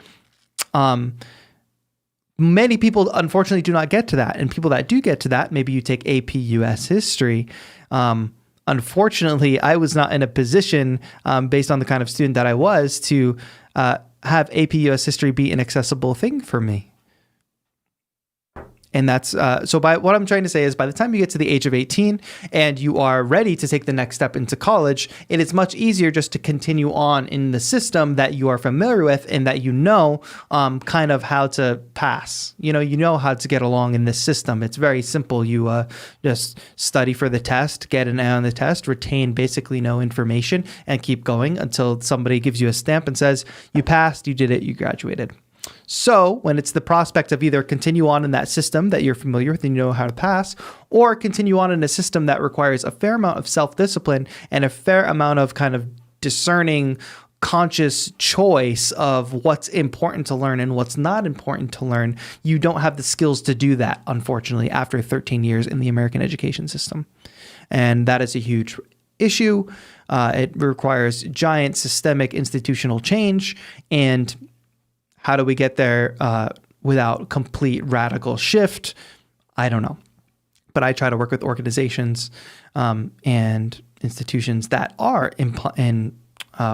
many people unfortunately do not get to that. And people that do get to that, maybe you take AP US history. Unfortunately, I was not in a position, based on the kind of student that I was, to have AP US history be an accessible thing for me. And that's so by what I'm trying to say is by the time you get to the age of 18 and you are ready to take the next step into college, it is much easier just to continue on in the system that you are familiar with and that you know kind of how to pass. You know how to get along in this system. It's very simple. You just study for the test, get an A on the test, retain basically no information, and keep going until somebody gives you a stamp and says, you passed, you did it, you graduated. So when it's the prospect of either continue on in that system that you're familiar with and you know how to pass, or continue on in a system that requires a fair amount of self-discipline and a fair amount of kind of discerning, conscious choice of what's important to learn and what's not important to learn, you don't have the skills to do that, unfortunately, after 13 years in the American education system. And that is a huge issue. It requires giant systemic institutional change, and how do we get there without complete radical shift? I don't know. But I try to work with organizations and institutions that are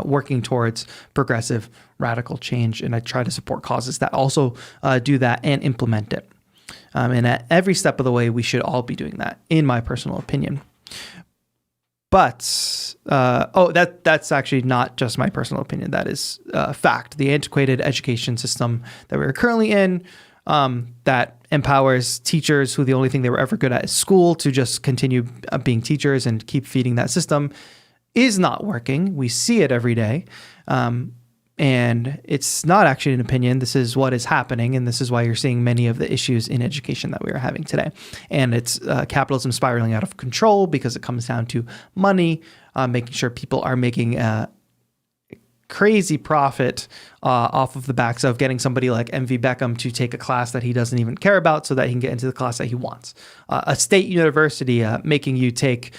working towards progressive radical change. And I try to support causes that also do that and implement it. And at every step of the way, we should all be doing that, in my personal opinion. But, that's actually not just my personal opinion. That is fact. The antiquated education system that we're currently in, that empowers teachers who the only thing they were ever good at is school to just continue being teachers and keep feeding that system, is not working. We see it every day. And it's not actually an opinion. This is what is happening. And this is why you're seeing many of the issues in education that we are having today. And it's capitalism spiraling out of control because it comes down to money, making sure people are making crazy profit off of the backs of getting somebody like MV Beckham to take a class that he doesn't even care about so that he can get into the class that he wants. A state university making you take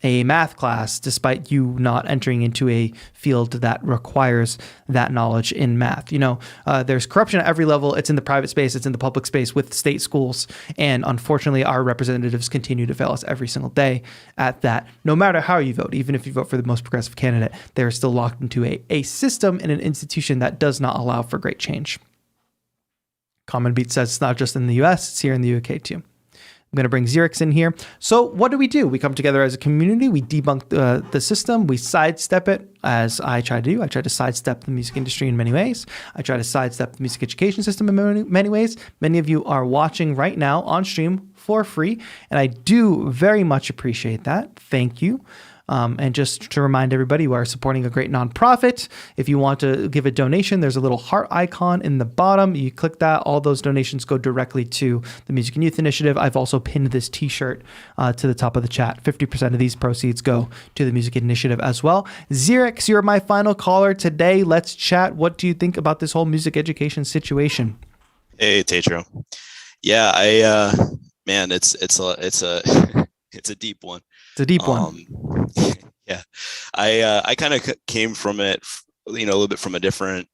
a math class despite you not entering into a field that requires that knowledge in math. There's corruption at every level. It's in the private space, it's in the public space with state schools, and unfortunately our representatives continue to fail us every single day at that. No matter how you vote, even if you vote for the most progressive candidate, they're still locked into a system and an institution that does not allow for great change. Common Beat says it's not just in the US, it's here in the UK too. I'm going to bring Xerix in here. So what do? We come together as a community. We debunk the system. We sidestep it, as I try to do. I try to sidestep the music industry in many ways. I try to sidestep the music education system in many ways. Many of you are watching right now on stream for free, and I do very much appreciate that. Thank you. And just to remind everybody, we are supporting a great nonprofit. If you want to give a donation, there's a little heart icon in the bottom. You click that. All those donations go directly to the Music and Youth Initiative. I've also pinned this t-shirt to the top of the chat. 50% of these proceeds go to the Music Initiative as well. Xerix, you're my final caller today. Let's chat. What do you think about this whole music education situation? Hey, TAETRO. Yeah, man, it's a it's a deep one. It's a deep one. Yeah, I kind of came from it, a little bit from a different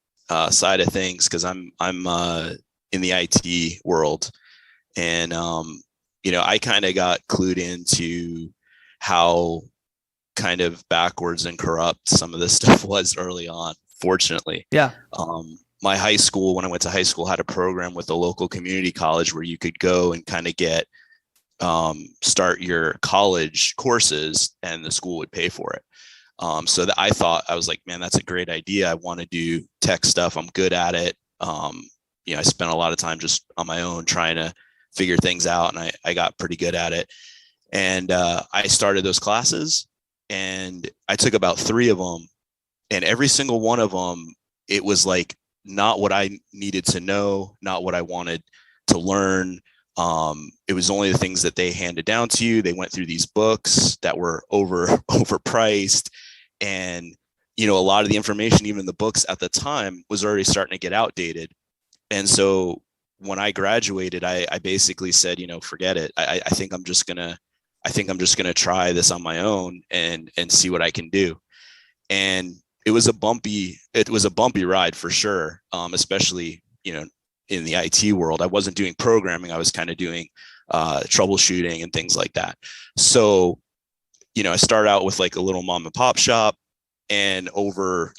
side of things, because I'm in the IT world, and I kind of got clued into how kind of backwards and corrupt some of this stuff was early on. Fortunately, yeah. My high school, when I went to high school, had a program with a local community college where you could go and kind of get start your college courses, and the school would pay for it. So that I was like, man, that's a great idea. I want to do tech stuff. I'm good at it. I spent a lot of time just on my own trying to figure things out, and I got pretty good at it. And I started those classes, and I took about 3 of them, and every single one of them, it was like not what I needed to know, not what I wanted to learn. It was only the things that they handed down to you. They went through these books that were overpriced, and a lot of the information, even the books at the time, was already starting to get outdated. And so when I graduated, I basically said, forget it. I think I'm just gonna try this on my own and see what I can do. And it was a bumpy ride for sure, especially in the IT world. I wasn't doing programming. I was kind of doing troubleshooting and things like that. So, I started out with like a little mom and pop shop, and over,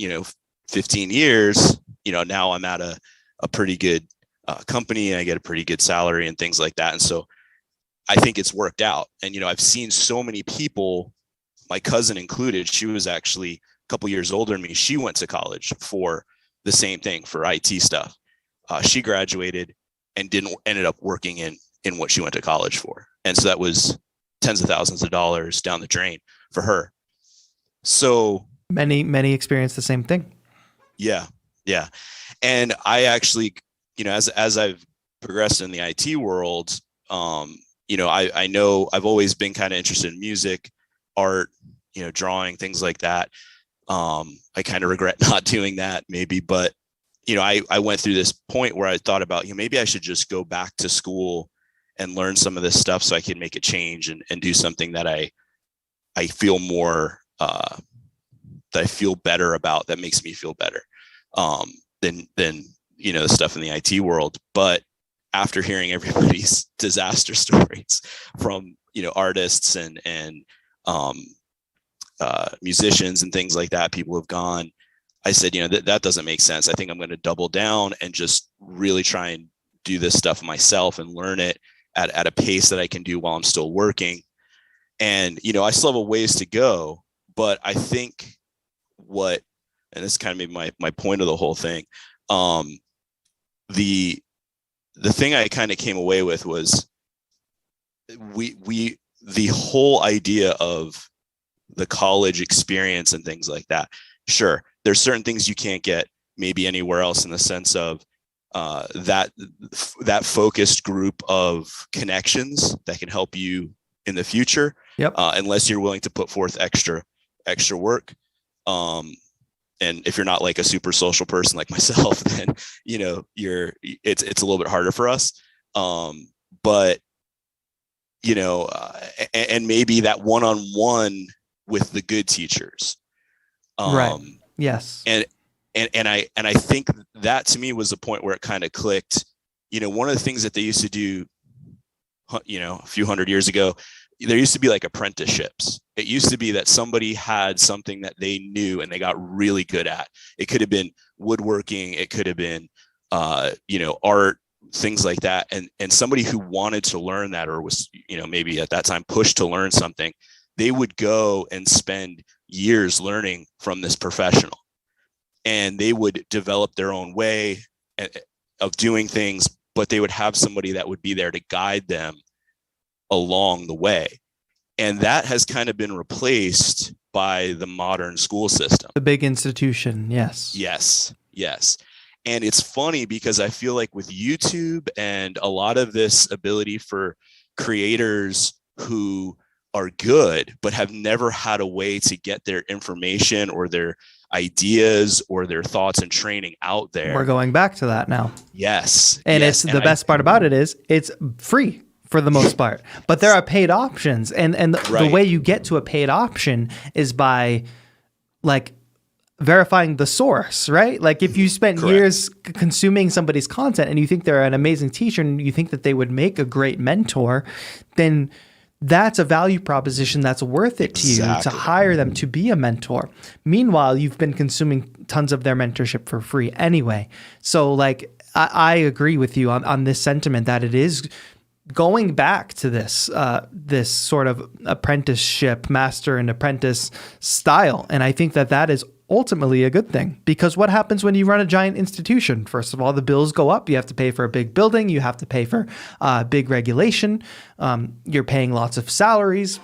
15 years, now I'm at a pretty good company, and I get a pretty good salary and things like that. And so I think it's worked out. And, I've seen so many people, my cousin included. She was actually a couple years older than me. She went to college for the same thing, for IT stuff. She graduated and ended up working in what she went to college for. And so that was tens of thousands of dollars down the drain for her. So many experience the same thing. Yeah. And I actually, as I've progressed in the IT world, I know I've always been kind of interested in music, art, drawing, things like that. I kind of regret not doing that maybe, but I went through this point where I thought about, maybe I should just go back to school and learn some of this stuff so I can make a change and do something that I feel more, that I feel better about, that makes me feel better than the stuff in the IT world. But after hearing everybody's disaster stories from, artists and musicians and things like that, people have gone, I said, that doesn't make sense. I think I'm going to double down and just really try and do this stuff myself and learn it at a pace that I can do while I'm still working. And, I still have a ways to go, but I think and this kind of maybe my point of the whole thing. The thing I kind of came away with was the whole idea of the college experience and things like that. Sure, there's certain things you can't get maybe anywhere else, in the sense of that focused group of connections that can help you in the future. Yep. Unless you're willing to put forth extra work. And if you're not like a super social person like myself, then it's a little bit harder for us. But and maybe that one-on-one with the good teachers. Right. Yes. And I think that to me was the point where it kind of clicked. You know, one of the things that they used to do, you know, a few hundred years ago, there used to be like apprenticeships. It used to be that somebody had something that they knew and they got really good at. It could have been woodworking. It could have been, you know, art, things like that. And somebody who wanted to learn that, or was, you know, maybe at that time pushed to learn something, they would go and spend years learning from this professional, and they would develop their own way of doing things, but they would have somebody that would be there to guide them along the way. And that has kind of been replaced by the modern school system. The big institution. Yes. Yes. And it's funny because I feel like with YouTube and a lot of this ability for creators who are good, but have never had a way to get their information or their ideas or their thoughts and training out there. We're going back to that now. Yes. And it's the best part about it is it's free for the most part, but there are paid options. And the way you get to a paid option is by like verifying the source, right? Like if you spent years consuming somebody's content and you think they're an amazing teacher and you think that they would make a great mentor, then that's a value proposition that's worth it to you to hire them to be a mentor. Meanwhile, you've been consuming tons of their mentorship for free anyway. So like, I agree with you on this sentiment that it is going back to this this sort of apprenticeship, master and apprentice style. And I think that is ultimately a good thing, because what happens when you run a giant institution? First of all, the bills go up. You have to pay for a big building. You have to pay for big regulation. You're paying lots of salaries.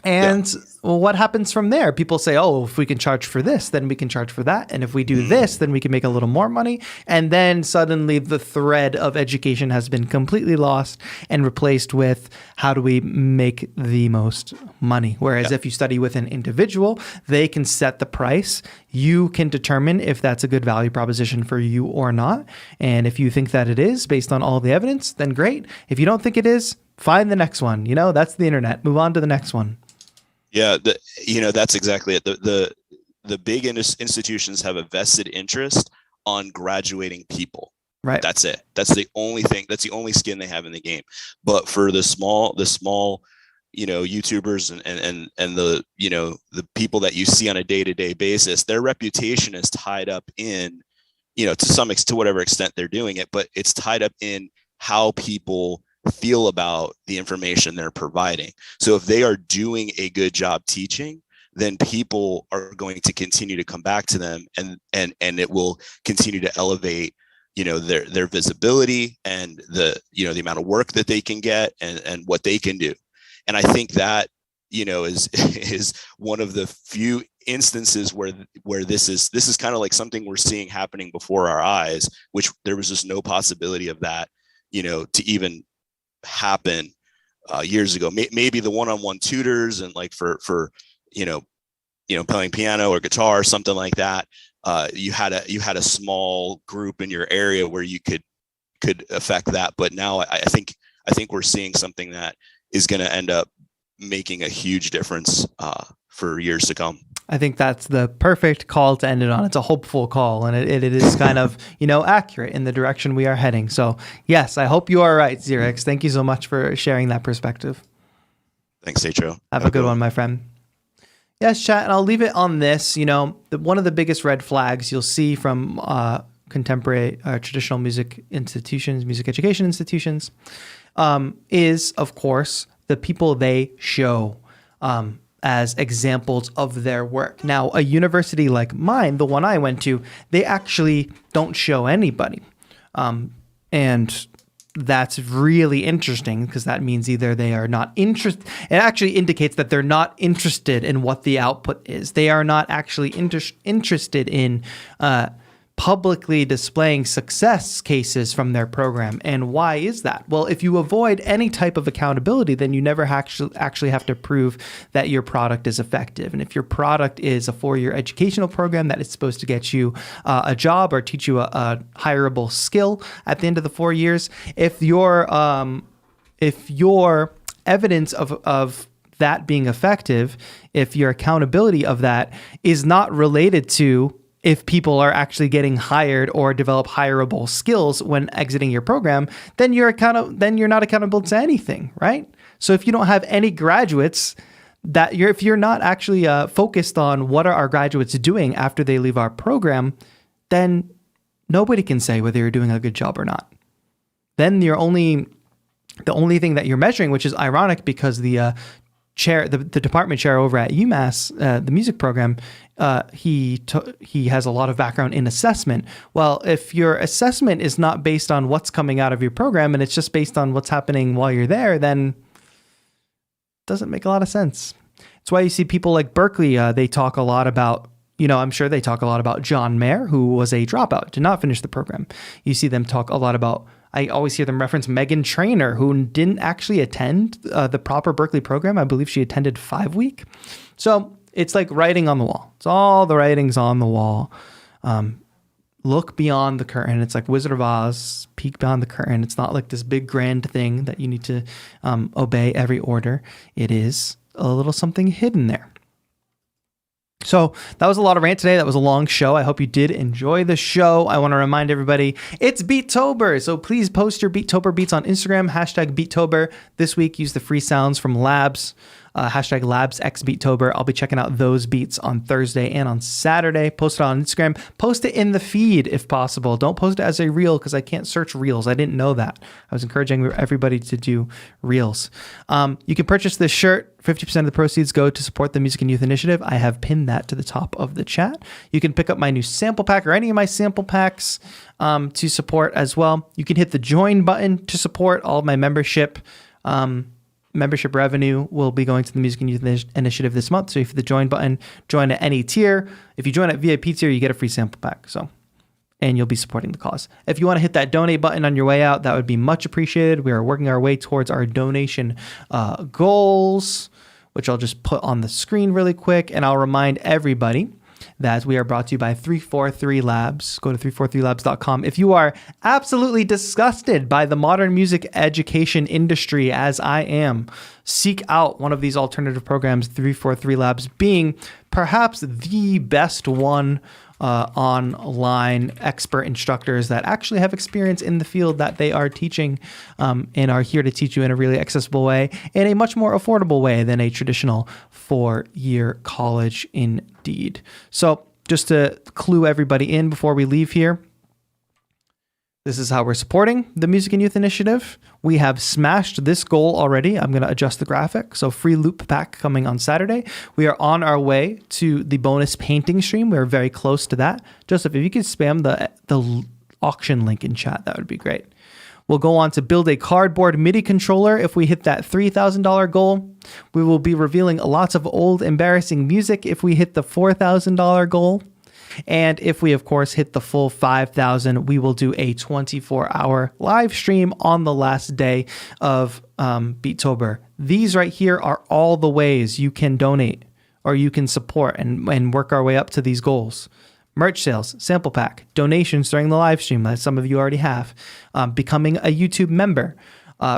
And well, what happens from there? People say, oh, if we can charge for this, then we can charge for that. And if we do this, then we can make a little more money. And then suddenly the thread of education has been completely lost and replaced with how do we make the most money? Whereas if you study with an individual, they can set the price. You can determine if that's a good value proposition for you or not. And if you think that it is based on all the evidence, then great. If you don't think it is, find the next one. You know, that's the internet. Move on to the next one. Yeah, you know, that's exactly it. The big institutions have a vested interest on graduating people. Right. That's it. That's the only thing. That's the only skin they have in the game. But for the small, you know, YouTubers and the, you know, the people that you see on a day-to-day basis, their reputation is tied up in, you know, to whatever extent they're doing it, but it's tied up in how people feel about the information they're providing. So if they are doing a good job teaching, then people are going to continue to come back to them, and it will continue to elevate, you know, their visibility and the, you know, the amount of work that they can get and what they can do. And I think that, you know, is one of the few instances where this is kind of like something we're seeing happening before our eyes, which there was just no possibility of that, you know, to even happen years ago. Maybe the one-on-one tutors and like for you know playing piano or guitar or something like that. You had a small group in your area where you could affect that. But now I think we're seeing something that is going to end up making a huge difference for years to come. I think that's the perfect call to end it on. It's a hopeful call, and it is kind of, you know, accurate in the direction we are heading. So yes, I hope you are right, Xerix. Thank you so much for sharing that perspective. Thanks, TAETRO. Have a good one, my friend. Yes, chat, and I'll leave it on this. You know, one of the biggest red flags you'll see from contemporary traditional music institutions, music education institutions, is, of course, the people they show as examples of their work. Now, a university like mine, the one I went to, they actually don't show anybody. And that's really interesting, because that means either they are not interested. It actually indicates that they're not interested in what the output is. They are not actually interested in publicly displaying success cases from their program. And why is that? Well, if you avoid any type of accountability, then you never actually have to prove that your product is effective. And if your product is a 4-year educational program that is supposed to get you a job or teach you a hireable skill at the end of the 4 years, if your evidence of that being effective if your accountability of that is not related to if people are actually getting hired or develop hireable skills when exiting your program, then you're not accountable to anything, right? So if you don't have any graduates, if you're not actually focused on what are our graduates doing after they leave our program, then nobody can say whether you're doing a good job or not. Then the only thing that you're measuring, which is ironic because the department chair over at UMass, the music program, he has a lot of background in assessment. Well, if your assessment is not based on what's coming out of your program and it's just based on what's happening while you're there, then it doesn't make a lot of sense. It's why you see people like Berkeley, they talk a lot about, I'm sure they talk a lot about John Mayer, who was a dropout, did not finish the program. You see them talk a lot about, I always hear them reference Megan Trainor, who didn't actually attend the proper Berkeley program. I believe she attended 5-week. So it's like writing on the wall. It's all the writings on the wall. Look beyond the curtain. It's like Wizard of Oz, peek beyond the curtain. It's not like this big grand thing that you need to obey every order. It is a little something hidden there. So that was a lot of rant today. That was a long show. I hope you did enjoy the show. I want to remind everybody it's Beattober. So please post your Beattober beats on Instagram, #Beattober. This week, use the free sounds from Labs, #LabsXBeattober. I'll be checking out those beats on Thursday and on Saturday. Post it on Instagram. Post it in the feed if possible. Don't post it as a reel because I can't search reels. I didn't know that. I was encouraging everybody to do reels. You can purchase this shirt. 50% of the proceeds go to support the Music and Youth Initiative. I have pinned that to the top of the chat. You can pick up my new sample pack or any of my sample packs to support as well. You can hit the join button to support all of my membership. Membership revenue will be going to the Music and Youth Initiative this month. So if you hit the join button, join at any tier. If you join at VIP tier, you get a free sample pack. And you'll be supporting the cause. If you want to hit that donate button on your way out, that would be much appreciated. We are working our way towards our donation goals, which I'll just put on the screen really quick. And I'll remind everybody that we are brought to you by 343 Labs. Go to 343labs.com. If you are absolutely disgusted by the modern music education industry, as I am, seek out one of these alternative programs, 343 Labs being perhaps the best one online expert instructors that actually have experience in the field that they are teaching and are here to teach you in a really accessible way, in a much more affordable way than a traditional 4-year college indeed. So just to clue everybody in before we leave here, this is how we're supporting the Music and Youth Initiative. We have smashed this goal already. I'm going to adjust the graphic. So free loop pack coming on Saturday. We are on our way to the bonus painting stream. We're very close to that. Joseph, if you could spam the auction link in chat, that would be great. We'll go on to build a cardboard MIDI controller. If we hit that $3,000 goal, we will be revealing lots of old embarrassing music if we hit the $4,000 goal. And if we, of course, hit the full 5,000, we will do a 24-hour live stream on the last day of Beattober. These right here are all the ways you can donate or you can support and work our way up to these goals. Merch sales, sample pack, donations during the live stream, as some of you already have, becoming a YouTube member,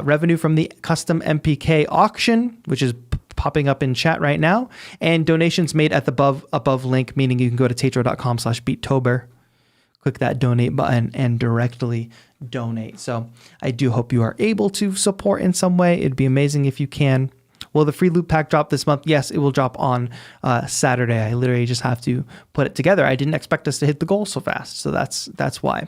revenue from the custom MPK auction, which is popping up in chat right now, and donations made at the above link, meaning you can go to taetro.com/Beattober, click that donate button and directly donate. So I do hope you are able to support in some way. It'd be amazing if you can. Will the free loop pack drop this month? Yes, it will drop on Saturday. I literally just have to put it together. I didn't expect us to hit the goal so fast, so that's why.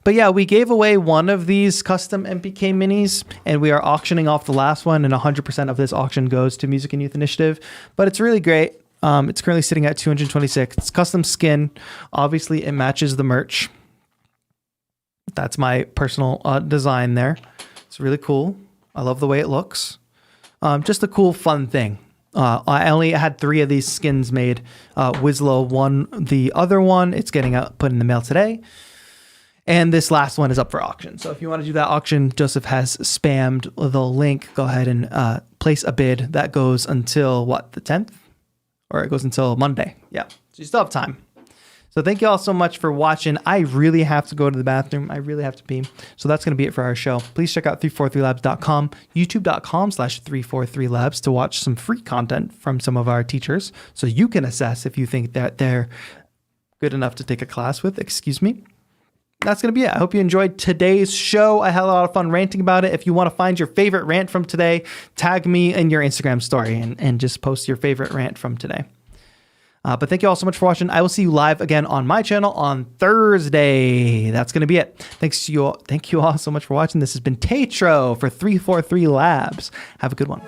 But yeah, we gave away one of these custom MPK minis, and we are auctioning off the last one, and 100% of this auction goes to Music and Youth Initiative. But it's really great. It's currently sitting at 226. It's custom skin. Obviously, it matches the merch. That's my personal design there. It's really cool. I love the way it looks. Just a cool, fun thing. I only had 3 of these skins made. Winslow won the other one. It's getting put in the mail today. And this last one is up for auction. So if you want to do that auction, Joseph has spammed the link. Go ahead and place a bid. That goes until, the 10th? Or it goes until Monday. Yeah. So you still have time. So thank you all so much for watching. I really have to go to the bathroom. I really have to pee. So that's going to be it for our show. Please check out 343labs.com, youtube.com/343labs to watch some free content from some of our teachers so you can assess if you think that they're good enough to take a class with. Excuse me. That's going to be it. I hope you enjoyed today's show. I had a lot of fun ranting about it. If you want to find your favorite rant from today, tag me in your Instagram story and just post your favorite rant from today. But thank you all so much for watching. I will see you live again on my channel on Thursday. That's going to be it. Thank you all so much for watching. This has been TAETRO for 343 Labs. Have a good one.